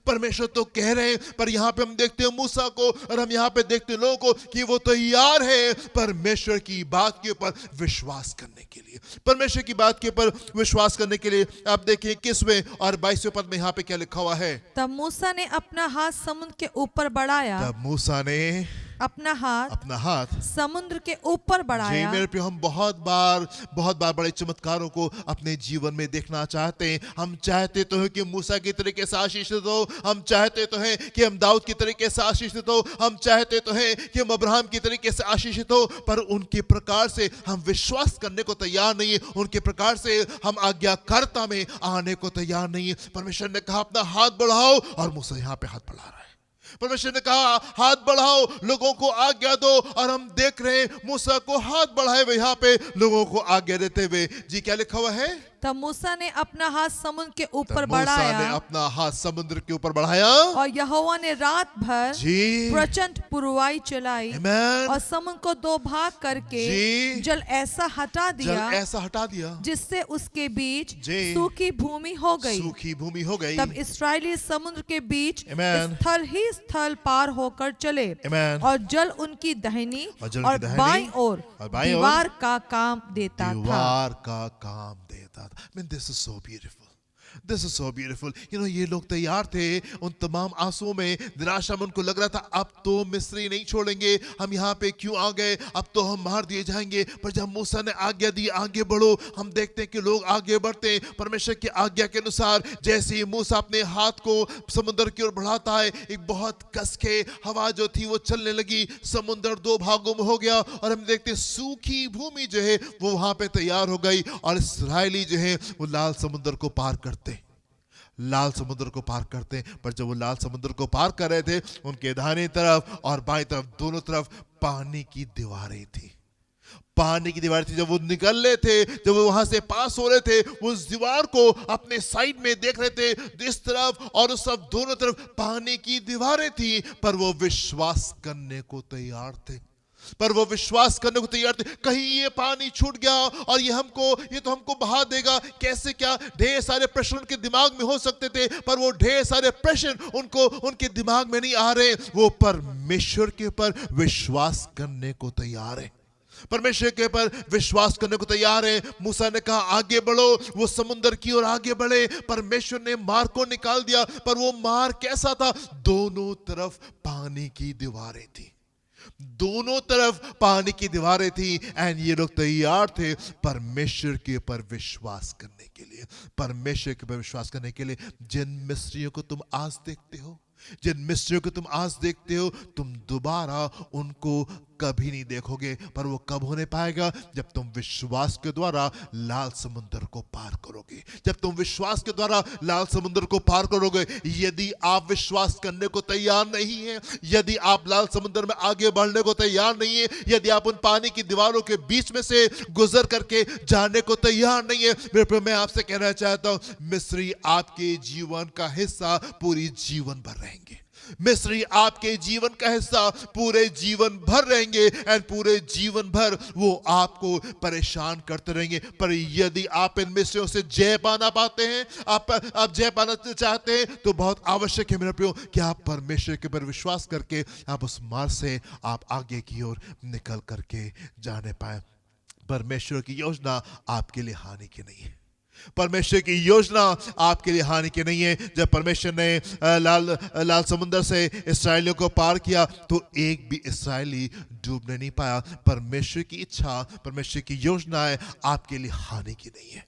[SPEAKER 2] परमेश्वर तो कह रहे हैं, पर यहाँ पे हम देखते हैं मूसा को, और हम यहाँ पे देखते हैं लोगों को कि वो तैयार है परमेश्वर की बात के ऊपर विश्वास करने के लिए, परमेश्वर की बात के ऊपर विश्वास करने के लिए। आप देखिए 21वें और 22वें पद में यहाँ पे क्या लिखा हुआ है।
[SPEAKER 1] तब मूसा ने अपना हाथ समुद्र के ऊपर बढ़ाया,
[SPEAKER 2] तब मूसा ने
[SPEAKER 1] अपना हाथ समुद्र के ऊपर बढ़ाया।
[SPEAKER 2] मेरे प्रिय, हम बहुत बार बड़े चमत्कारों को अपने जीवन में देखना चाहते हैं। हम चाहते तो हैं कि मूसा की तरीके से आशीषित हो, हम चाहते तो हैं कि हम दाऊद की तरीके से आशीषित हो, हम चाहते तो हैं कि हम अब्राहम की तरीके से आशीषित हो, पर उनके प्रकार से हम विश्वास करने को तैयार नहीं है, उनके प्रकार से हम आज्ञाकारिता में आने को तैयार नहीं है। परमेश्वर ने कहा अपना हाथ बढ़ाओ, और मूसा यहाँ पे हाथ बढ़ा रहा है। परमेश्वर ने कहा हाथ बढ़ाओ, लोगों को आज्ञा दो, और हम देख रहे हैं मूसा को हाथ बढ़ाए हुए यहाँ पे लोगों को आज्ञा देते हुए। जी क्या लिखा हुआ है?
[SPEAKER 1] तब मूसा ने अपना हाथ समुद्र के
[SPEAKER 2] तब
[SPEAKER 1] ऊपर
[SPEAKER 2] मूसा ने
[SPEAKER 1] बढ़ाया
[SPEAKER 2] अपना हाथ समुद्र के ऊपर बढ़ाया।
[SPEAKER 1] और यहोवा ने रात भर
[SPEAKER 2] जी
[SPEAKER 1] प्रचंड पुरवाई चलाई
[SPEAKER 2] आमेन।
[SPEAKER 1] और समुद्र को दो भाग करके
[SPEAKER 2] जी।
[SPEAKER 1] जल ऐसा हटा
[SPEAKER 2] जल
[SPEAKER 1] दिया
[SPEAKER 2] ऐसा हटा दिया,
[SPEAKER 1] जिससे उसके बीच
[SPEAKER 2] जी।
[SPEAKER 1] सूखी भूमि हो गई।
[SPEAKER 2] सूखी भूमि हो गई।
[SPEAKER 1] तब इस्राएली समुद्र के बीच
[SPEAKER 2] आमेन।
[SPEAKER 1] स्थल ही स्थल पार होकर चले
[SPEAKER 2] आमेन।
[SPEAKER 1] और जल उनकी दाहिनी
[SPEAKER 2] और जल
[SPEAKER 1] और
[SPEAKER 2] उनकी दाहिनी
[SPEAKER 1] बाईं ओर
[SPEAKER 2] और बाईं ओर
[SPEAKER 1] दीवार का काम देता था।
[SPEAKER 2] दीवार का काम देता था। I mean, this is so beautiful. This is so beautiful. You know, ये लोग तैयार थे उन तमाम आंसुओं में, निराशा में। उनको लग रहा था अब तो मिस्री नहीं छोड़ेंगे, हम यहाँ पे क्यों आ गए, अब तो हम मार दिए जाएंगे। पर जब मूसा ने आज्ञा दी आगे बढ़ो, हम देखते हैं कि लोग आगे बढ़ते हैं परमेश्वर की आज्ञा के अनुसार। जैसे ही मूसा अपने हाथ को समुद्र की ओर बढ़ाता है, एक बहुत कसके हवा जो थी वो चलने लगी, समुद्र दो भागों में हो गया और हम देखते हैं सूखी भूमि जो है वो वहां पे तैयार हो गई। और इस्राएली जो है वो लाल समुद्र को पार करते, लाल समुद्र को पार करते हैं। पर जब वो लाल समुद्र को पार कर रहे थे, उनके दाहिनी तरफ और बाईं तरफ दोनों तरफ पानी की दीवारें थी, पानी की दीवार थी। जब वो निकल रहे थे, जब वो वहां से पास हो रहे थे, वो उस दीवार को अपने साइड में देख रहे थे, इस तरफ और उस सब दोनों तरफ पानी की दीवारें थी। पर वो विश्वास करने को तैयार थे, पर वो विश्वास करने को तैयार थे, कहीं ये पानी छूट गया और ये तो हमको बहा देगा, कैसे क्या। ढेर सारे प्रश्न उनके दिमाग में हो सकते थे, पर वो ढेर सारे प्रश्न उनके दिमाग में नहीं आ रहे। वो परमेश्वर के ऊपर विश्वास करने को तैयार है, परमेश्वर के ऊपर विश्वास करने को तैयार है। मूसा ने कहा आगे बढ़ो, वो समुद्र की ओर आगे बढ़े। परमेश्वर ने मार को निकाल दिया, पर वो मार कैसा था, दोनों तरफ पानी की दीवारें थी, दोनों तरफ पानी की दीवारें थी। एंड ये लोग तैयार थे परमेश्वर के ऊपर विश्वास करने के लिए, परमेश्वर के ऊपर विश्वास करने के लिए। जिन मिस्रियों को तुम आज देखते हो, जिन मिस्रियों को तुम आज देखते हो, तुम दोबारा उनको कभी नहीं देखोगे। पर वो कब होने पाएगा, जब तुम विश्वास के द्वारा लाल समुद्र को पार करोगे, जब तुम विश्वास के द्वारा लाल समुद्र को पार करोगे। यदि आप विश्वास करने को तैयार नहीं है, यदि आप लाल समुद्र में आगे बढ़ने को तैयार नहीं है, यदि आप उन पानी की दीवारों के बीच में से गुजर करके जाने को तैयार नहीं है, मेरे प्रिय मैं आपसे कहना चाहता हूं, मिस्री आपके जीवन का हिस्सा पूरी जीवन भर रहेंगे। मिस्री आपके जीवन का हिस्सा पूरे जीवन भर रहेंगे एंड पूरे जीवन भर वो आपको परेशान करते रहेंगे। पर यदि आप इन मिस्रियों से जय पाना पाते हैं, आप जय पाना चाहते हैं, तो बहुत आवश्यक है मेरे प्रियो कि आप परमेश्वर के ऊपर विश्वास करके आप उस मार्ग से आप आगे की ओर निकल करके जाने पाए। परमेश्वर की योजना आपके लिए हानि की नहीं है, परमेश्वर की योजना आपके लिए हानि की नहीं है। जब परमेश्वर ने लाल समुद्र से इस्राएलियों को पार किया, तो एक भी इस्राएली डूबने नहीं पाया। परमेश्वर की इच्छा, परमेश्वर की योजना है आपके लिए हानि की नहीं है,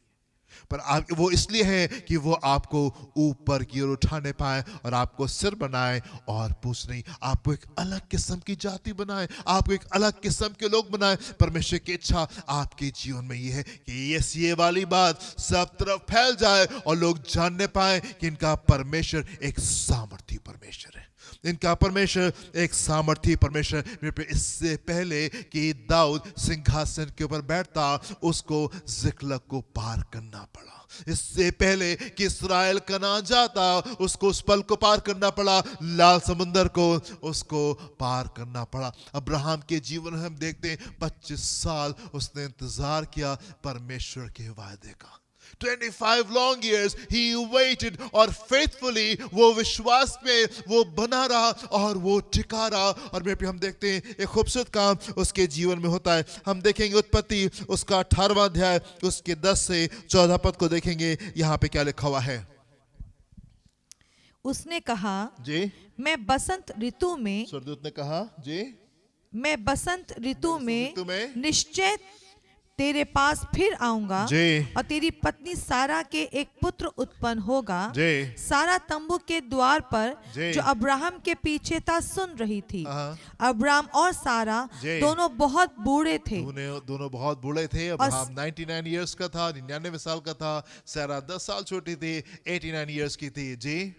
[SPEAKER 2] पर वो इसलिए है कि वो आपको ऊपर की ओर उठाने पाए और आपको सिर बनाए और पूछ नहीं, आपको एक अलग किस्म की जाति बनाए, आपको एक अलग किस्म के लोग बनाए। परमेश्वर की इच्छा आपके जीवन में ये है कि ये वाली बात सब तरफ फैल जाए और लोग जानने पाए कि इनका परमेश्वर एक सामर्थी परमेश्वर है, इनका परमेश्वर एक सामर्थी परमेश्वर। इससे पहले कि दाऊद सिंहासन के ऊपर बैठता, उसको जिक्लग को पार करना पड़ा। इससे पहले कि इस्राएल कनान जाता, उसको उस पल को पार करना पड़ा, लाल समुद्र को उसको पार करना पड़ा। अब्राहम के जीवन में हम देखते हैं 25 साल उसने इंतजार किया परमेश्वर के वायदे का। 25 long years he waited और faithfully वो विश्वास में वो बना रहा और वो टिका रहा। और मेरे पे हम देखते हैं एक खूबसूरत काम उसके जीवन में होता है। हम देखेंगे उत्पत्ति उसका 18वां अध्याय उसके 10 से 14 पद को देखेंगे। यहाँ पे क्या लिखा हुआ है।
[SPEAKER 1] उसने कहा
[SPEAKER 2] जी,
[SPEAKER 1] मैं बसंत ऋतु में,
[SPEAKER 2] स्वर्गदूत ने कहा जी,
[SPEAKER 1] मैं बसंत ऋतु
[SPEAKER 2] ऋतु
[SPEAKER 1] में
[SPEAKER 2] में
[SPEAKER 1] निश्चय तेरे पास फिर आऊंगा
[SPEAKER 2] जी,
[SPEAKER 1] और तेरी पत्नी सारा के एक पुत्र उत्पन्न होगा।
[SPEAKER 2] जी,
[SPEAKER 1] सारा तंबू के द्वार पर
[SPEAKER 2] जी,
[SPEAKER 1] जो अब्राहम के पीछे था सुन रही थी।
[SPEAKER 2] हाँ,
[SPEAKER 1] अब्राहम और सारा
[SPEAKER 2] जी,
[SPEAKER 1] दोनों बहुत बूढ़े थे।
[SPEAKER 2] दोनों बहुत बूढ़े थे। अब्राहम 99 इयर्स का था, 99 साल का था। सारा 10 साल छोटी थी, 89 इयर्स की थी। जी,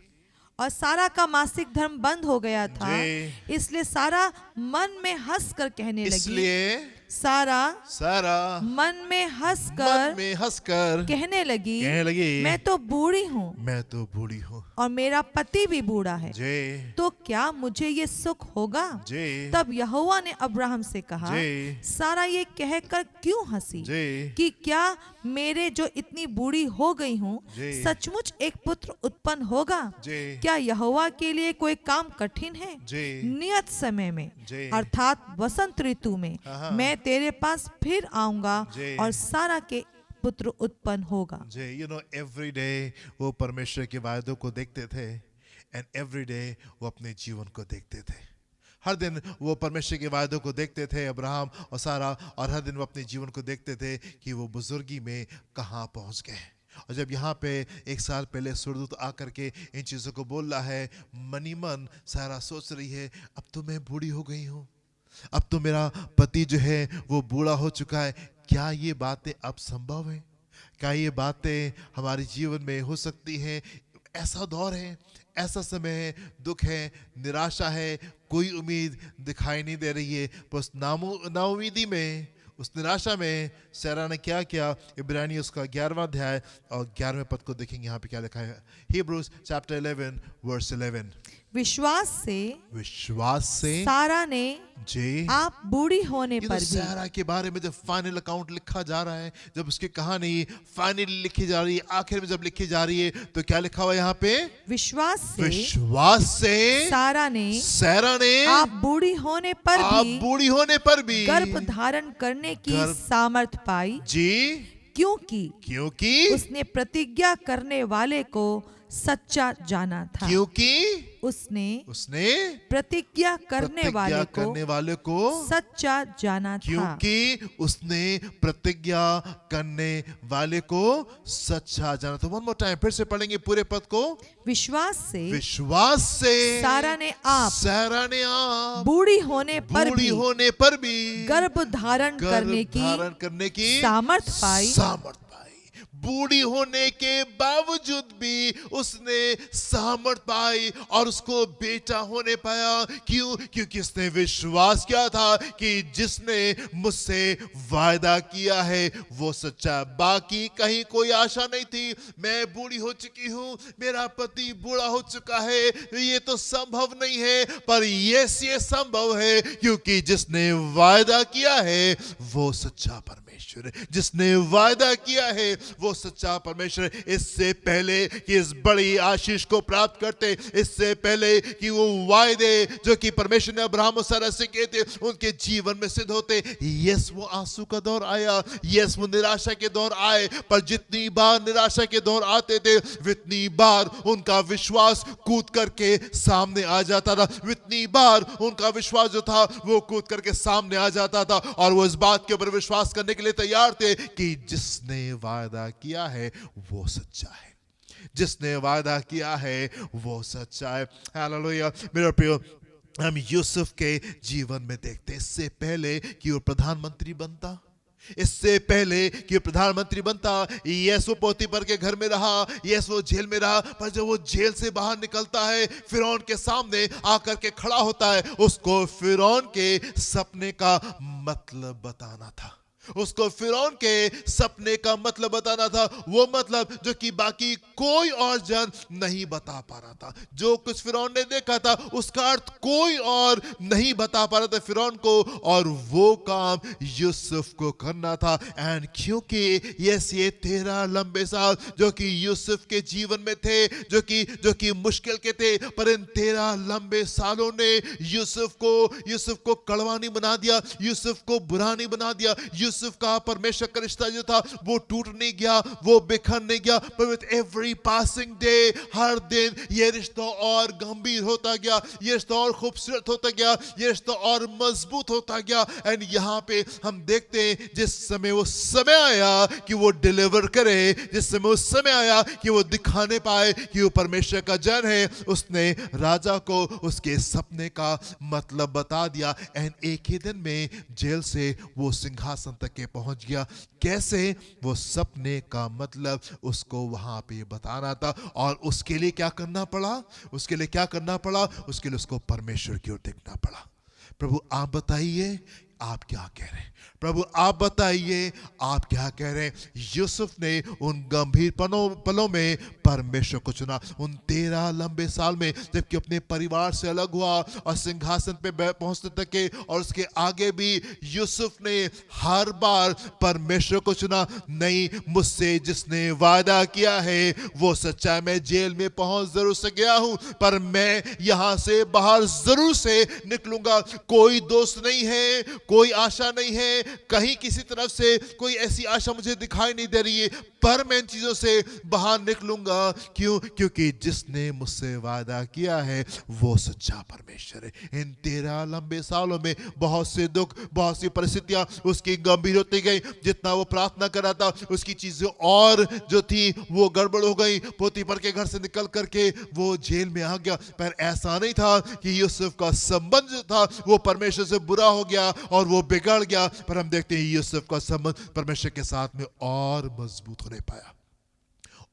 [SPEAKER 1] और सारा का मासिक धर्म बंद हो गया था,
[SPEAKER 2] जी।
[SPEAKER 1] इसलिए सारा मन में हंस कर कहने लगी,
[SPEAKER 2] इसलिए सारा
[SPEAKER 1] मन में
[SPEAKER 2] मन
[SPEAKER 1] हंसकर
[SPEAKER 2] में हंसकर
[SPEAKER 1] कहने लगी मैं
[SPEAKER 2] लगी
[SPEAKER 1] तो बूढ़ी हूँ
[SPEAKER 2] मैं तो बूढ़ी हूँ
[SPEAKER 1] और मेरा पति भी बूढ़ा है,
[SPEAKER 2] जी
[SPEAKER 1] तो क्या मुझे ये सुख होगा?
[SPEAKER 2] जी
[SPEAKER 1] तब यहोवा ने अब्राहम से कहा,
[SPEAKER 2] जी
[SPEAKER 1] सारा ये कहकर क्यों हंसी
[SPEAKER 2] जी
[SPEAKER 1] कि क्या मेरे जो इतनी बूढ़ी हो गई हूँ
[SPEAKER 2] जी
[SPEAKER 1] सचमुच एक पुत्र उत्पन्न होगा?
[SPEAKER 2] जी
[SPEAKER 1] क्या यहोवा के लिए कोई काम कठिन है?
[SPEAKER 2] जी
[SPEAKER 1] नियत समय में
[SPEAKER 2] जी
[SPEAKER 1] अर्थात वसंत ऋतु में
[SPEAKER 2] हाँ।
[SPEAKER 1] मैं तेरे पास फिर आऊंगा
[SPEAKER 2] जी।
[SPEAKER 1] और सारा के पुत्र उत्पन्न होगा।
[SPEAKER 2] जी एवरी डे वो परमेश्वर के वायदों को देखते थे एंड एवरी डे वो अपने जीवन को देखते थे। हर दिन वो परमेश्वर के वायदों को देखते थे अब्राहम और सारा, और हर दिन वो अपने जीवन को देखते थे कि वो बुजुर्गी में कहाँ पहुँच गए। और जब यहाँ पे एक साल पहले सुरदूत आकर के इन चीज़ों को बोल रहा है, मनी मन सारा सोच रही है अब तो मैं बूढ़ी हो गई हूँ, अब तो मेरा पति जो है वो बूढ़ा हो चुका है, क्या ये बातें अब संभव है? क्या ये बातें हमारे जीवन में हो सकती हैं? ऐसा दौर है, ऐसा समय है, दुख है, निराशा है, कोई उम्मीद दिखाई नहीं दे रही है। बस नाउमीदी में, उस निराशा में सारा ने क्या किया? इब्रानी उसका 11वां अध्याय और 11वें पद को देखेंगे, यहाँ पे क्या लिखा है। Hebrews chapter 11 verse 11।
[SPEAKER 1] विश्वास से सारा ने
[SPEAKER 2] जी
[SPEAKER 1] आप बूढ़ी होने पर भी,
[SPEAKER 2] सारा के बारे में जब फाइनल अकाउंट लिखा जा रहा है, जब उसकी कहानी फाइनली लिखी जा रही है, आखिर में जब लिखी जा रही है, तो क्या लिखा हुआ है यहाँ पे?
[SPEAKER 1] विश्वास
[SPEAKER 2] से
[SPEAKER 1] सारा ने आप बूढ़ी होने पर भी गर्भ धारण करने की सामर्थ पाई
[SPEAKER 2] जी,
[SPEAKER 1] क्योंकि उसने प्रतिज्ञा करने वाले को सच्चा जाना था।
[SPEAKER 2] क्योंकि
[SPEAKER 1] उसने प्रतिज्ञा करने वाले को सच्चा जाना था।
[SPEAKER 2] क्योंकि उसने प्रतिज्ञा करने वाले को सच्चा जाना था। वन मोर टाइम, फिर से पढ़ेंगे पूरे पद को।
[SPEAKER 1] विश्वास से सारा ने आप बूढ़ी होने
[SPEAKER 2] पर भी
[SPEAKER 1] गर्भ धारण करने की सामर्थ पाई।
[SPEAKER 2] बूढ़ी होने के बावजूद भी उसने सामर्थ पाई और उसको बेटा होने पाया। क्यों? क्योंकि उसने विश्वास किया था कि जिसने मुझसे वायदा किया है वो सच्चा। बाकी कहीं कोई आशा नहीं थी, मैं बूढ़ी हो चुकी हूँ, मेरा पति बूढ़ा हो चुका है, ये तो संभव नहीं है। पर ये संभव है, क्योंकि जिसने वायदा किया है वो सच्चा परमेश्वर है। जिसने वायदा किया है वो सच्चा परमेश्वर। इससे पहले कि इस बड़ी आशीष को प्राप्त करते, इससे पहले कि वो वायदे जो कि परमेश्वर ने अब्राहम और सारा से किए थे उनके जीवन में सिद्ध होते, यस वो आंसू का दौर आया, यस वो निराशा के दौर आए। पर जितनी बार निराशा के दौर आते थे, उतनी बार उनका विश्वास कूद करके सामने आ जाता था। उतनी बार उनका विश्वास जो था वो कूद करके सामने आ जाता था और वो इस बात के ऊपर विश्वास करने के लिए तैयार थे कि जिसने वायदा किया है वो सच्चा है, जिसने वायदा किया है वो सच्चा है। हालेलुया। मेरे प्रियो, हम यूसुफ के जीवन में देखते, इससे पहले कि वो प्रधानमंत्री बनता, इससे पहले कि प्रधानमंत्री बनता, यस वो पोतीफर के घर में रहा, यस वो जेल में रहा। पर जब वो जेल से बाहर निकलता है, फिरौन के सामने आकर के खड़ा होता है, उसको फिरौन के सपने का मतलब बताना था। उसको फिरौन के सपने का मतलब बताना था, वो मतलब जो कि बाकी कोई और जन नहीं बता पा रहा था। जो कुछ फिरौन ने देखा था उसका अर्थ कोई और नहीं बता पा रहा था फिरौन को, और वो काम यूसुफ को करना था। एंड क्योंकि ये 13 लंबे साल जो कि यूसुफ के जीवन में थे, जो कि मुश्किल के थे, पर इन 13 लंबे सालों ने यूसुफ को कड़वा नहीं बना दिया, यूसुफ को बुरा नहीं बना दिया। यूसुफ का परमेश्वर का रिश्ता जो था वो टूट नहीं गया, वो बिखर नहीं गया, पर विद एवरी पासिंग डे, हर दिन ये रिश्ता और गंभीर होता गया, ये रिश्ता और खूबसूरत होता गया, ये रिश्ता और मजबूत होता गया। एंड यहाँ पे हम देखते हैं जिस समय वो समय आया कि वो डिलीवर करे, जिस समय वो समय आया कि वो दिखाने पाए कि वो परमेश्वर का जन है, उसने राजा को उसके सपने का मतलब बता दिया। एंड एक ही दिन में जेल से वो सिंहासन तक के पहुंच गया। कैसे? वो सपने का मतलब उसको वहां पे बताना था। और उसके लिए क्या करना पड़ा? उसके लिए उसको परमेश्वर की ओर देखना पड़ा। प्रभु आप बताइए, आप क्या कह रहे हैं? प्रभु आप बताइए आप क्या कह रहे हैं? यूसुफ ने उन गंभीर पलों में परमेश्वर को चुना। उन 13 लंबे साल में जबकि अपने परिवार से अलग हुआ और सिंहासन पे पहुंचने तक के और उसके आगे भी यूसुफ ने हर बार परमेश्वर को चुना। नहीं, मुझसे जिसने वादा किया है वो सच्चा। मैं जेल में पहुंच जरूर से गया हूं पर मैं यहां से बाहर जरूर से निकलूंगा। कोई दोस्त नहीं है, कोई आशा नहीं है, कहीं किसी तरफ से कोई ऐसी आशा मुझे दिखाई नहीं दे रही है, पर मैं इन चीजों से बाहर निकलूंगा। क्यों? क्योंकि जिसने मुझसे वादा किया है वो सच्चा परमेश्वर है। इन 13 लंबे सालों में बहुत से दुख, बहुत सी परिस्थितियां उसकी गंभीर होती गई। जितना वो प्रार्थना कर रहा था उसकी चीजें और जो थी वो गड़बड़ हो गई। पोतीफर के घर से निकल करके वो जेल में आ गया। पर ऐसा नहीं था कि यूसुफ का संबंध जो था वो परमेश्वर से बुरा हो गया और वो बिगड़ गया। पर हम देखते हैं यूसुफ का संबंध परमेश्वर के साथ में और मजबूत होने पाया,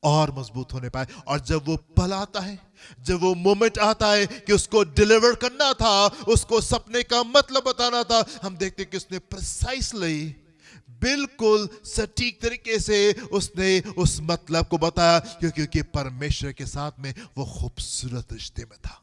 [SPEAKER 2] और मजबूत होने पाए। और जब वो पल आता है, जब वो मोमेंट आता है कि उसको डिलीवर करना था, उसको सपने का मतलब बताना था, हम देखते हैं कि उसने प्रिसाइसली, बिल्कुल सटीक तरीके से उसने उस मतलब को बताया। क्योंकि परमेश्वर के साथ में वो खूबसूरत रिश्ते में था।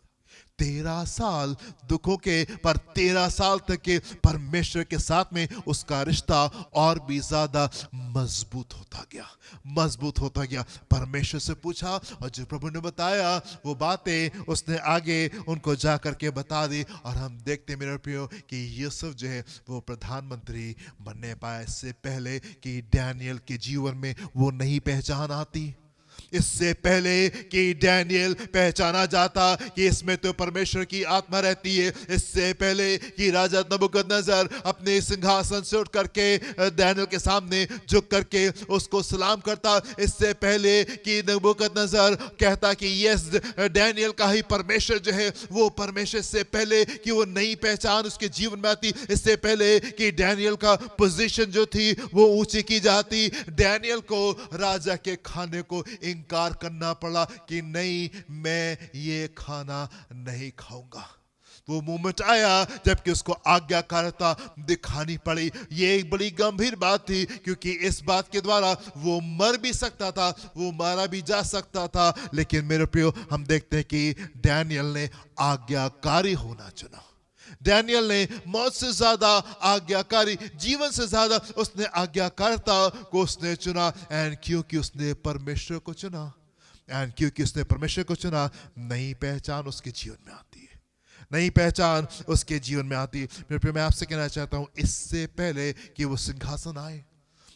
[SPEAKER 2] 13 साल दुखों के, पर 13 साल तक के परमेश्वर के साथ में उसका रिश्ता और भी ज्यादा मजबूत होता गया, मजबूत होता गया। परमेश्वर से पूछा और जो प्रभु ने बताया वो बातें उसने आगे उनको जा करके बता दी। और हम देखते मेरे प्रियो कि यूसुफ जो है वो प्रधानमंत्री बनने पाया। इससे पहले कि डैनियल के जीवन में वो नई पहचान आती, इससे पहले कि डैनियल पहचाना जाता कि इसमें तो परमेश्वर की आत्मा रहती है, इससे पहले कि राजा नबूकदनेस्सर अपने सिंहासन से उठ करके डैनियल के सामने झुक करके उसको सलाम करता, इससे पहले कि नबूकदनेस्सर कहता कि यस डैनियल का ही परमेश्वर जो है वो परमेश्वर, से पहले कि वो नई पहचान उसके जीवन में आती, इससे पहले कि डैनियल का पोजीशन जो थी वो ऊंची की जाती, डैनियल को राजा के खाने को इनकार करना पड़ा कि नहीं, मैं ये खाना नहीं खाऊंगा। वो मोमेंट आया जबकि उसको आज्ञाकारिता दिखानी पड़ी। ये एक बड़ी गंभीर बात थी क्योंकि इस बात के द्वारा वो मर भी सकता था, वो मारा भी जा सकता था। लेकिन मेरे प्रियो हम देखते हैं कि डैनियल ने आज्ञाकारी होना चुना। डैनियल ने मौत से ज्यादा आज्ञाकारी, जीवन से ज्यादा उसने आज्ञाकारिता को उसने चुना। एंड क्योंकि उसने परमेश्वर को चुना, एंड क्योंकि उसने परमेश्वर को चुना, नई पहचान उसके जीवन में आती है, नई पहचान उसके जीवन में आती है। मेरे प्रिय, मैं आपसे कहना चाहता हूं, इससे पहले कि वो सिंहासन आए,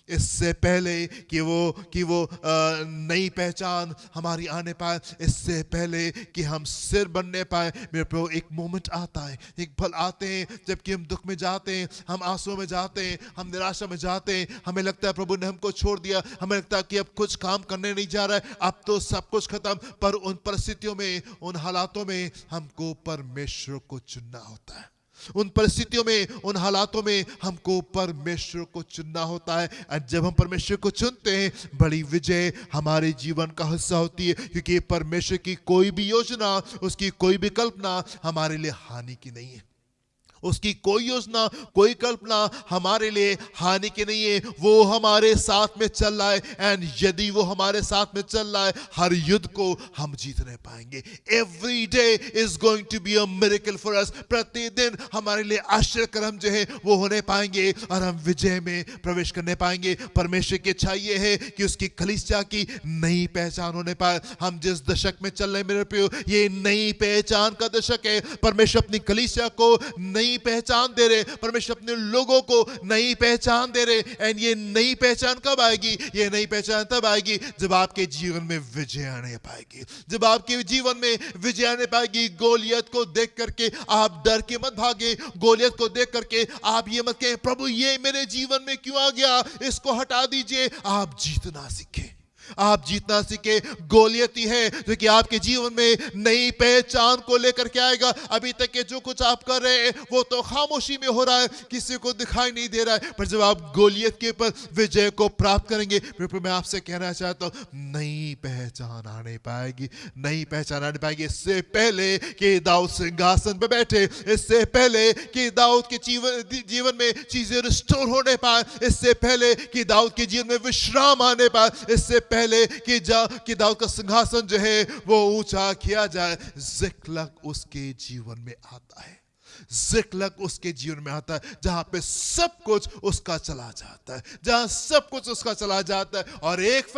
[SPEAKER 2] इससे पहले कि वो नई पहचान हमारी आने पाए, इससे पहले कि हम सिर बनने पाए, मेरे प्रियो एक मोमेंट आता है, एक पल आते हैं जबकि हम दुख में जाते हैं, हम आंसुओं में जाते हैं, हम निराशा में जाते हैं, हमें लगता है प्रभु ने हमको छोड़ दिया, हमें लगता है कि अब कुछ काम करने नहीं जा रहा है, अब तो सब कुछ खत्म। पर उन परिस्थितियों में, उन हालातों में हमको परमेश्वर को चुनना होता है। उन परिस्थितियों में, उन हालातों में हमको परमेश्वर को चुनना होता है। और जब हम परमेश्वर को चुनते हैं, बड़ी विजय हमारे जीवन का हिस्सा होती है। क्योंकि परमेश्वर की कोई भी योजना, उसकी कोई भी कल्पना हमारे लिए हानि की नहीं है। उसकी कोई योजना, कोई कल्पना हमारे लिए हानि की नहीं है। वो हमारे साथ में चल रहा है, एंड यदि वो हमारे साथ में चल रहा है, हर युद्ध को हम जीतने पाएंगे। Every day is going to be a miracle for us. प्रतिदिन हमारे लिए आश्चर्य कर्म जो है वो होने पाएंगे और हम विजय में प्रवेश करने पाएंगे। परमेश्वर की इच्छा ये है कि उसकी कलीसिया की नई पहचान होने पाए। हम जिस दशक में चल रहे मेरे प्रियो, ये नई पहचान का दशक है। परमेश्वर अपनी कलीसिया को नई पहचान दे रहे, परमेश्वर अपने लोगों को नई पहचान दे रहे। एंड ये नई पहचान कब आएगी? ये नई पहचान तब आएगी जब आपके जीवन में विजय आने पाएगी, जब आपके जीवन में विजय आने पाएगी। गोलियत को देख करके आप डर के मत भागे, गोलियत को देख करके आप ये मत कहें प्रभु ये मेरे जीवन में क्यों आ गया, इसको हटा दीजिए। आप जीतना सीखें, आप जीतना सीखे। गोलियती है जो कि आपके जीवन में नई पहचान को लेकर के आएगा। अभी तक के जो कुछ आप कर रहे हैं वो तो खामोशी में हो रहा है, किसी को दिखाई नहीं दे रहा है, पर जब आप गोलियत के ऊपर विजय को प्राप्त करेंगे, फिर मैं आपसे कहना चाहता हूं, नई पहचान आने पाएगी, नई पहचान आने पाएगी। इससे पहले कि दाऊद सिंहासन पे बैठे, इससे पहले कि दाऊद के जीवन में चीजें रिस्टोर होने पाए, इससे पहले कि दाऊद के जीवन में विश्राम आने पाए, इससे पहले कि दाऊद का सिंहासन जो है वो ऊंचा किया जाए, जिक्लग उसके जीवन में आता है। जिक्लग उसके जीवन में आता है, जहां पे सब कुछ उसका चला जाता है, जहां सब कुछ उसका चला जाता है। और एक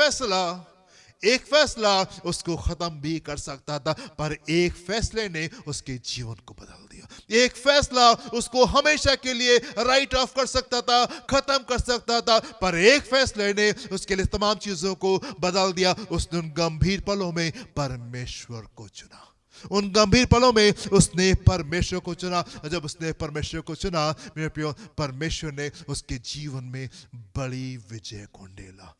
[SPEAKER 2] फैसला उसको खत्म भी कर सकता था, पर एक फैसले ने उसके जीवन को बदल दिया। एक फैसला उसको हमेशा के लिए राइट ऑफ कर सकता था, खत्म कर सकता था, पर एक फैसले ने उसके लिए तमाम चीजों को बदल दिया। उसने उन गंभीर पलों में परमेश्वर को चुना, उन गंभीर पलों में उसने परमेश्वर को चुना। और जब उसने परमेश्वर को चुना मेरे प्रियो, परमेश्वर ने उसके जीवन में बड़ी विजय कुंडेला।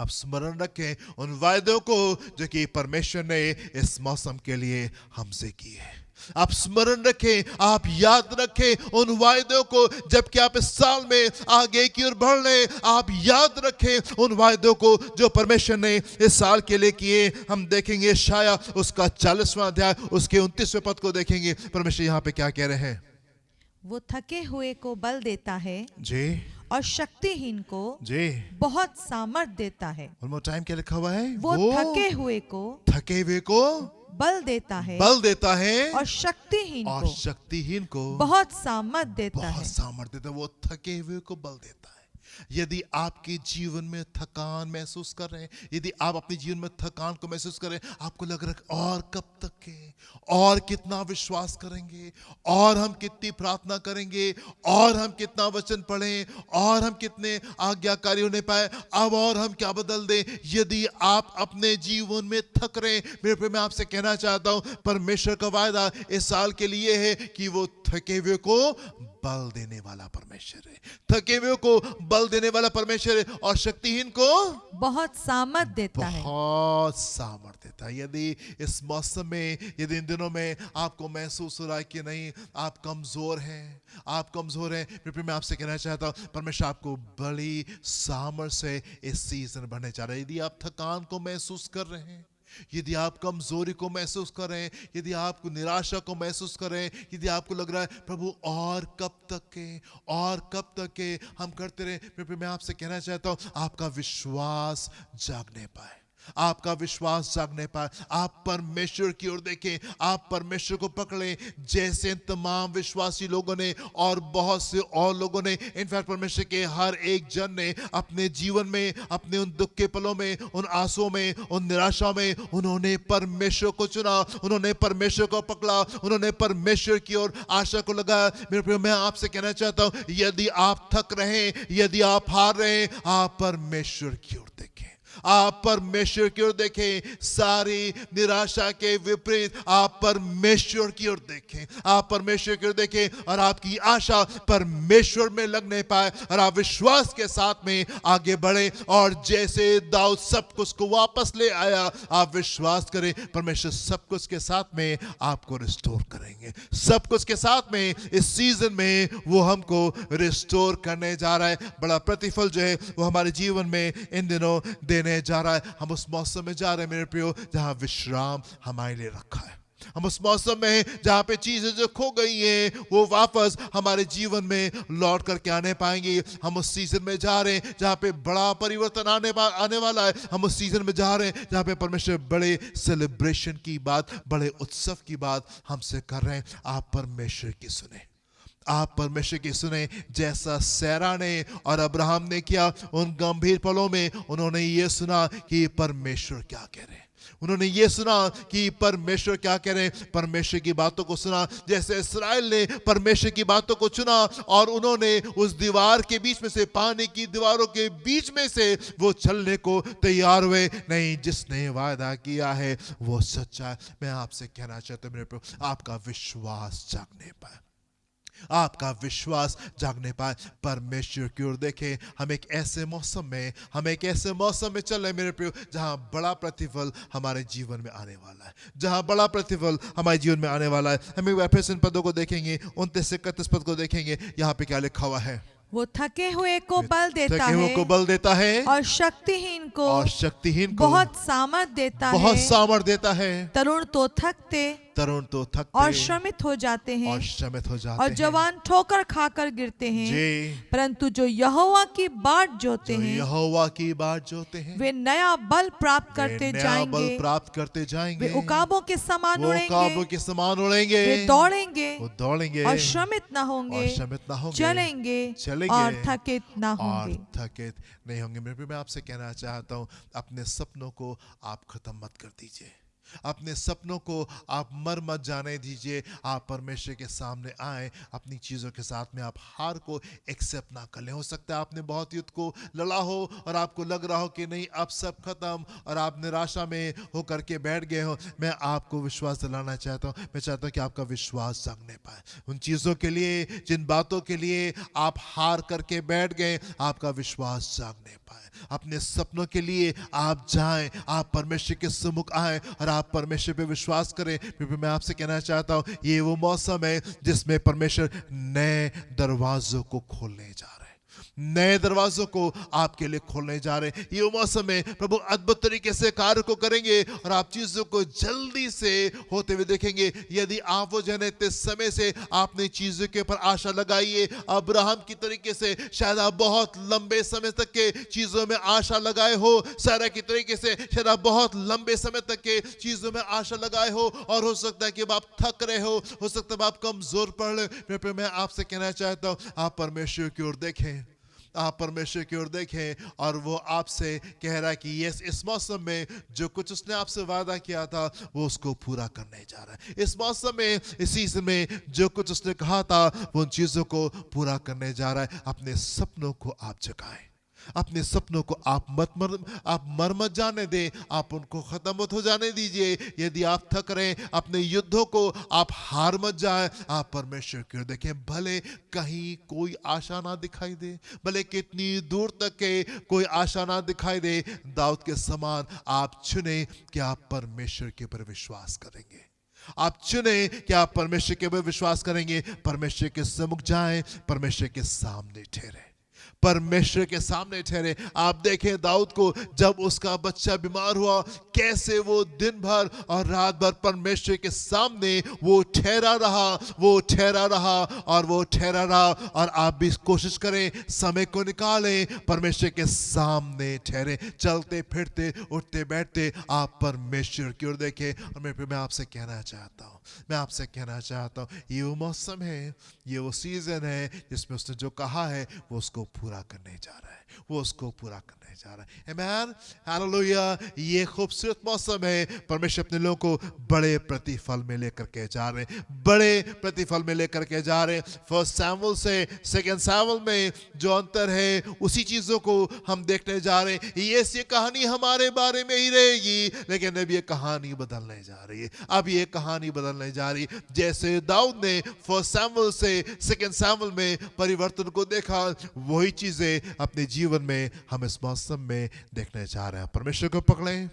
[SPEAKER 2] आप स्मरण रखें उन वायदों को जो कि परमेश्वर ने इस मौसम के लिए हमसे किए हैं। आप स्मरण रखें, आप याद रखें उन वायदों को, जबकि आप इस साल में आगे की ओर बढ़ रहे, आप याद रखें उन वायदों को जो परमेश्वर ने इस साल के लिए किए। हम देखेंगे शाया उसका 40वां अध्याय उसके 29वें पद को देखेंगे। परमेश्वर यहाँ पे क्या कह रहे हैं?
[SPEAKER 1] वो थके हुए को बल देता है
[SPEAKER 2] जी,
[SPEAKER 1] और शक्तिहीन को
[SPEAKER 2] जी
[SPEAKER 1] बहुत सामर्थ देता है।
[SPEAKER 2] one more time क्या लिखा हुआ है?
[SPEAKER 1] वो थके हुए
[SPEAKER 2] को
[SPEAKER 1] बल देता है और शक्तिहीन को बहुत सामर्थ देता है।
[SPEAKER 2] वो थके हुए को बल देता है। यदि आपके जीवन में थकान महसूस कर रहे हैं, यदि आप अपने जीवन में थकान को महसूस कर रहे हैं, आपको लग रहा है और कब तक है, और कितना विश्वास करेंगे, और हम कितनी प्रार्थना करेंगे, और हम कितना वचन पढ़ें, और हम कितने आज्ञाकारी होने पाए, अब और हम क्या बदल दें। यदि आप अपने जीवन में थक रहे हैं, मेरे पे मैं आपसे कहना चाहता हूं, परमेश्वर का वायदा इस साल के लिए है कि वो थके हुए को बल देने वाला परमेश्वर है, थके हुए को बल देने वाला परमेश्वर है, और शक्तिहीन को बहुत सामर्थ देता है। यदि इस मौसम में, यदि इन दिनों में आपको महसूस हो रहा है कि नहीं आप कमजोर हैं, फिर मैं आपसे कहना चाहता हूं, परमेश्वर आपको बड़ी सामर्थ से इस सीजन बढ़ने जा रहा है। यदि आप थकान को महसूस कर रहे हैं, यदि आप कमजोरी को महसूस कर रहे हैं, यदि आप निराशा को महसूस कर रहे हैं, यदि आपको लग रहा है प्रभु और कब तक के हम करते रहे, फिर मैं आपसे कहना चाहता हूं, आपका विश्वास जागने पाए, आप परमेश्वर की ओर देखें, आप परमेश्वर को पकड़ें, जैसे तमाम विश्वासी लोगों ने और बहुत से और लोगों ने, इनफैक्ट परमेश्वर के हर एक जन ने अपने जीवन में, अपने उन दुख के पलों में, उन आंसुओं में, उन निराशा में, उन्होंने परमेश्वर को चुना, उन्होंने परमेश्वर को पकड़ा, उन्होंने परमेश्वर की ओर आशा को लगाया। मेरे प्रिय, मैं आपसे कहना चाहता हूं, यदि आप थक रहे हैं, यदि आप हार रहे हैं, आप परमेश्वर की ओर देखें, आप परमेश्वर की ओर देखें, सारी निराशा के विपरीत आप परमेश्वर की ओर देखें, और आपकी आशा परमेश्वर में लगने पाए, और आप विश्वास के साथ में आगे बढ़े, और जैसे दाऊद सब कुछ को वापस ले आया, आप विश्वास करें परमेश्वर सब कुछ के साथ में आपको रिस्टोर करेंगे, सब कुछ के साथ में इस सीजन में वो हमको रिस्टोर करने जा रहा है। बड़ा प्रतिफल जो है वो हमारे जीवन में इन दिनों देने जा रहा है। हम उस मौसम में जा रहे हैं मेरे प्रियो, जहां विश्राम हमारे लिए रखा है। हम उस मौसम में जहां पे चीजें जो खो गई हैं वो वापस हमारे जीवन में लौट करके आने पाएंगी। हम उस सीजन में जा रहे हैं जहां पे बड़ा परिवर्तन आने वाला है। हम उस सीजन में जा रहे हैं जहां पे परमेश्वर बड़े सेलिब्रेशन की बात, बड़े उत्सव की बात हमसे कर रहे हैं। आप परमेश्वर की सुने, जैसा सैरा ने और अब्राहम ने किया। उन गंभीर पलों में उन्होंने ये सुना कि परमेश्वर क्या कह रहे हैं, उन्होंने ये सुना कि परमेश्वर क्या कह रहे हैं, परमेश्वर की बातों को सुना। जैसे इस्राएल ने परमेश्वर की बातों को सुना और उन्होंने उस दीवार के बीच में से, पानी की दीवारों के बीच में से वो चलने को तैयार हुए। नहीं, जिसने वायदा किया है वो सच्चा है। मैं आपसे कहना चाहता हूं मेरे प्रभु, आपका विश्वास जागने पाए, आपका विश्वास जागने पाए। परमेश्वर की ओर देखें। हम एक ऐसे मौसम में चल रहे मेरे प्रियो, जहां बड़ा प्रतिफल हमारे जीवन में आने वाला है, हम एक एफेसियन पदों को देखेंगे, 29 से 31 पद को देखेंगे। यहाँ पे क्या लिखा हुआ है?
[SPEAKER 1] वो थके हुए को बल देता
[SPEAKER 2] थके हुए को
[SPEAKER 1] है
[SPEAKER 2] बल देता है
[SPEAKER 1] और शक्तिहीन को बहुत सामर्थ देता है। तरुण तो थकते और श्रमित हो जाते हैं और जवान ठोकर खाकर गिरते हैं, परंतु जो यहोवा की बाट जोते हैं वे नया बल प्राप्त करते जाएंगे। वे उकाबों के समान उड़ेंगे, वे दौड़ेंगे और श्रमित न होंगे, चलेंगे और थकित न होंगे।
[SPEAKER 2] मैं आपसे कहना चाहता हूँ, अपने सपनों को आप खत्म मत कर दीजिए, अपने सपनों को आप मर मत जाने दीजिए। आप परमेश्वर के सामने आए, अपनी चीज़ों के साथ में आप हार को एक्सेप्ट ना कर लें। हो सकता है आपने बहुत युद्ध को लड़ा हो और आपको लग रहा हो कि नहीं अब सब खत्म, और आप निराशा में हो करके बैठ गए हो। मैं आपको विश्वास दिलाना चाहता हूँ, मैं चाहता हूँ कि आपका विश्वास जागने पाए। उन चीज़ों के लिए, जिन बातों के लिए आप हार करके बैठ गए, आपका विश्वास जागने पाए। अपने सपनों के लिए आप जाएं, आप परमेश्वर के सम्मुख आएं और आप परमेश्वर पे विश्वास करें। क्योंकि मैं आपसे कहना चाहता हूं, ये वो मौसम है जिसमें परमेश्वर नए दरवाजों को खोलने जा रहे हैं, नए दरवाजों को आपके लिए खोलने जा रहे हैं। ये मौसम में प्रभु अद्भुत तरीके से कार्य को करेंगे और आप चीजों को जल्दी से होते हुए देखेंगे। यदि आप वो जनते समय से आपने चीजों के ऊपर आशा लगाई है, अब्राहम की तरीके से शायद आप बहुत लंबे समय तक के चीजों में आशा लगाए हो, सारा की तरीके से शायद आप बहुत लंबे समय तक के चीजों में आशा लगाए हो, और हो सकता है कि आप थक रहे हो सकता है आप कमजोर पड़ रहे। मैं आपसे कहना चाहता हूं, आप परमेश्वर की ओर देखें, आप परमेश्वर की ओर देखें, और वो आपसे कह रहा है कि यस, इस मौसम में जो कुछ उसने आपसे वादा किया था वो उसको पूरा करने जा रहा है। इस मौसम में, इस सीजन में जो कुछ उसने कहा था वो उन चीजों को पूरा करने जा रहा है। अपने सपनों को आप जगाएं, अपने सपनों को आप मर मत जाने दें, आप उनको खत्म मत हो जाने दीजिए। यदि आप थक रहे हैं, अपने युद्धों को आप हार मत जाए। आप परमेश्वर की ओर देखें, भले कहीं कोई आशा ना दिखाई दे, भले कितनी दूर तक के कोई आशा ना दिखाई दे, दाऊद के समान आप चुने कि आप परमेश्वर के ऊपर विश्वास करेंगे। आप चुने कि आप परमेश्वर के ऊपर विश्वास करेंगे। परमेश्वर के सम्मुख जाएं, परमेश्वर के सामने ठहरे, परमेश्वर के सामने ठहरे। आप देखें दाऊद को, जब उसका बच्चा बीमार हुआ, कैसे वो दिन भर और रात भर परमेश्वर के सामने वो ठहरा रहा। और आप भी कोशिश करें, समय को निकालें, परमेश्वर के सामने ठहरे, चलते फिरते उठते बैठते आप परमेश्वर की ओर देखें। और मैं आपसे कहना चाहता हूँ, ये वो मौसम है, ये वो सीजन है जिसमें उसने जो कहा है वो उसको पूरा करने जा रहा है, आमीन, हालेलुया। ये खूबसूरत मौसम है, परमेश्वर अपने लोगों को बड़े प्रतिफल में लेकर के जा रहे हैं, फर्स्ट सैमुएल से सेकंड सैमुएल में जो अंतर है, उसी चीजों को हम देखने जा रहे हैं। ये कहानी हमारे बारे में ही रहेगी, लेकिन अब ये कहानी बदलने जा रही है। जैसे दाऊद ने फर्स्ट सैमुएल से सेकंड सैमुएल में परिवर्तन को देखा, वही चीजें अपने जीवन में हम इस मौसम में देखने जा रहे हैं। परमेश्वर को पकड़ें,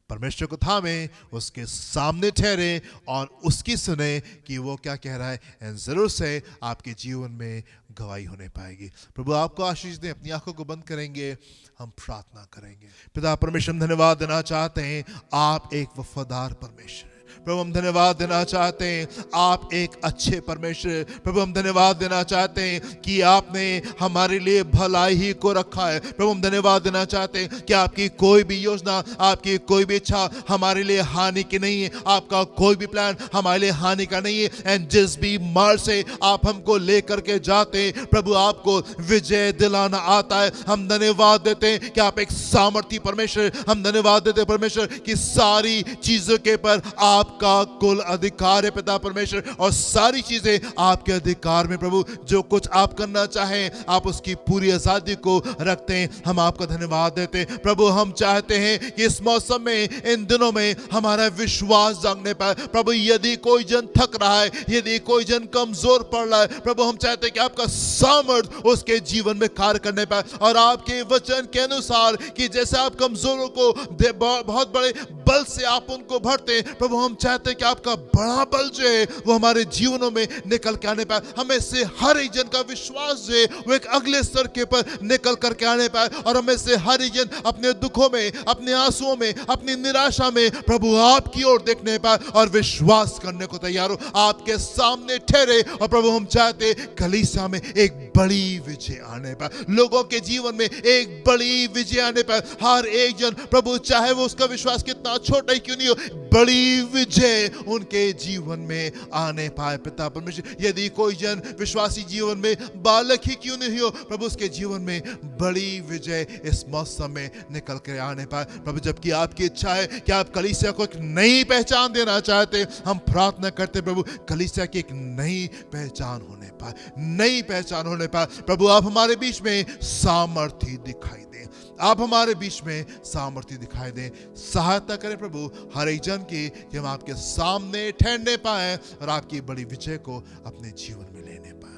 [SPEAKER 2] परमेश्वर को थामें, उसके सामने ठहरे और उसकी सुने कि वो क्या कह रहा है, एंड जरूर से आपके जीवन में गवाही होने पाएगी। प्रभु आपको आशीष दे। अपनी आंखों को बंद करेंगे, हम प्रार्थना करेंगे। पिता परमेश्वर, हम धन्यवाद देना चाहते हैं, आप एक वफादार परमेश्वर। प्रभु हम धन्यवाद देना चाहते हैं, आप एक अच्छे परमेश्वर। प्रभु हम धन्यवाद देना चाहते हैं कि आपने हमारे लिए भलाई ही को रखा है। प्रभु हम धन्यवाद देना चाहते हैं कि आपकी कोई भी योजना, आपकी कोई भी इच्छा हमारे लिए हानि की नहीं है, आपका कोई भी प्लान हमारे लिए हानि का नहीं है। एंड जिस भी मार्ग से आप हमको लेकर के जाते हैं, प्रभु आपको विजय दिलाना आता है। हम धन्यवाद देते हैं कि आप एक सामर्थी परमेश्वर। हम धन्यवाद देते हैं परमेश्वर कि सारी चीजों के पर आप आपका कुल अधिकार है पिता परमेश्वर, और सारी चीजें आपके अधिकार में प्रभु। जो कुछ आप करना चाहें आप उसकी पूरी आजादी को रखते हैं। हम आपका धन्यवाद देते हैं प्रभु। हम चाहते हैं कि इस मौसम में, इन दिनों में हमारा विश्वास जागने पाए प्रभु। यदि कोई जन थक रहा है, यदि कोई जन कमजोर पड़ रहा है प्रभु, हम चाहते हैं कि आपका सामर्थ उसके जीवन में कार्य करने पाए, और आपके वचन के अनुसार कि जैसे आप कमजोरों को बहुत बड़े बल से आप उनको भरते हैं प्रभु, हम चाहते हैं कि आपका बड़ा बल जो है वो हमारे जीवनों में निकल के आने पाए। हमें से हर एक जन का विश्वास जो है वो एक अगले स्तर के पर निकल करके आने पाए, और हमें से हर एक जन अपने दुखों में, अपने आंसुओं में, अपनी निराशा में प्रभु आपकी ओर देखने पाए और विश्वास करने को तैयार हो, आपके सामने ठहरे। और प्रभु हम चाहते कलीसिया में एक बड़ी विजय आने पाए, लोगों के जीवन में एक बड़ी विजय आने पाए। हर एक जन प्रभु, चाहे वो उसका विश्वास कितना छोटा ही क्यों नहीं हो, बड़ी विजय उनके जीवन में आने पाए पिता परमेश्वर। यदि कोई जन विश्वासी जीवन में बालक ही क्यों नहीं हो प्रभु, उसके जीवन में बड़ी विजय इस मौसम में निकल कर आने पाए प्रभु। जबकि आपकी इच्छा है कि आप कलीसिया को एक नई पहचान देना चाहते, हम प्रार्थना करते प्रभु कलीसिया की एक नई पहचान होने पाए, नई पहचान होने पाए प्रभु। आप हमारे बीच में सामर्थ्य दिखाई दें, आप हमारे बीच में सामर्थ्य दिखाई दें, सहायता करें प्रभु हर एक जन की, कि हम आपके सामने ठहरने पाए और आपकी बड़ी विजय को अपने जीवन में लेने पाए।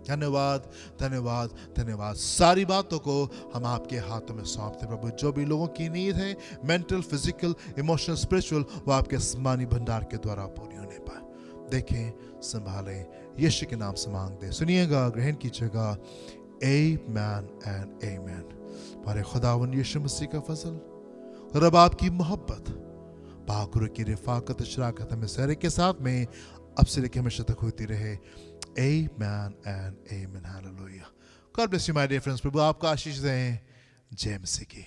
[SPEAKER 2] धन्यवाद धन्यवाद धन्यवाद। सारी बातों को हम आपके हाथों में सौंपते प्रभु। जो भी लोगों की नीड है, मेंटल, फिजिकल, इमोशनल, स्पिरिचुअल, वो आपके आसमानी भंडार के द्वारा पूरी होने पाए। देखें, संभालें, यीशु के नाम से मांगते, सुनिएगा, ग्रहण कीजिएगा। आमीन एंड आमीन। हमारे खुदावंद यीशु मसीह का फजल और अब आपकी मोहब्बत, पाक की रिफाकत, शराकत हमें सारे के साथ में अब से लेकर हमेशा तक होती रहे। आमीन एंड आमीन। हालेलुया। God bless you my dear friends. प्रभु आपका आशीष दें। जय मसीह की।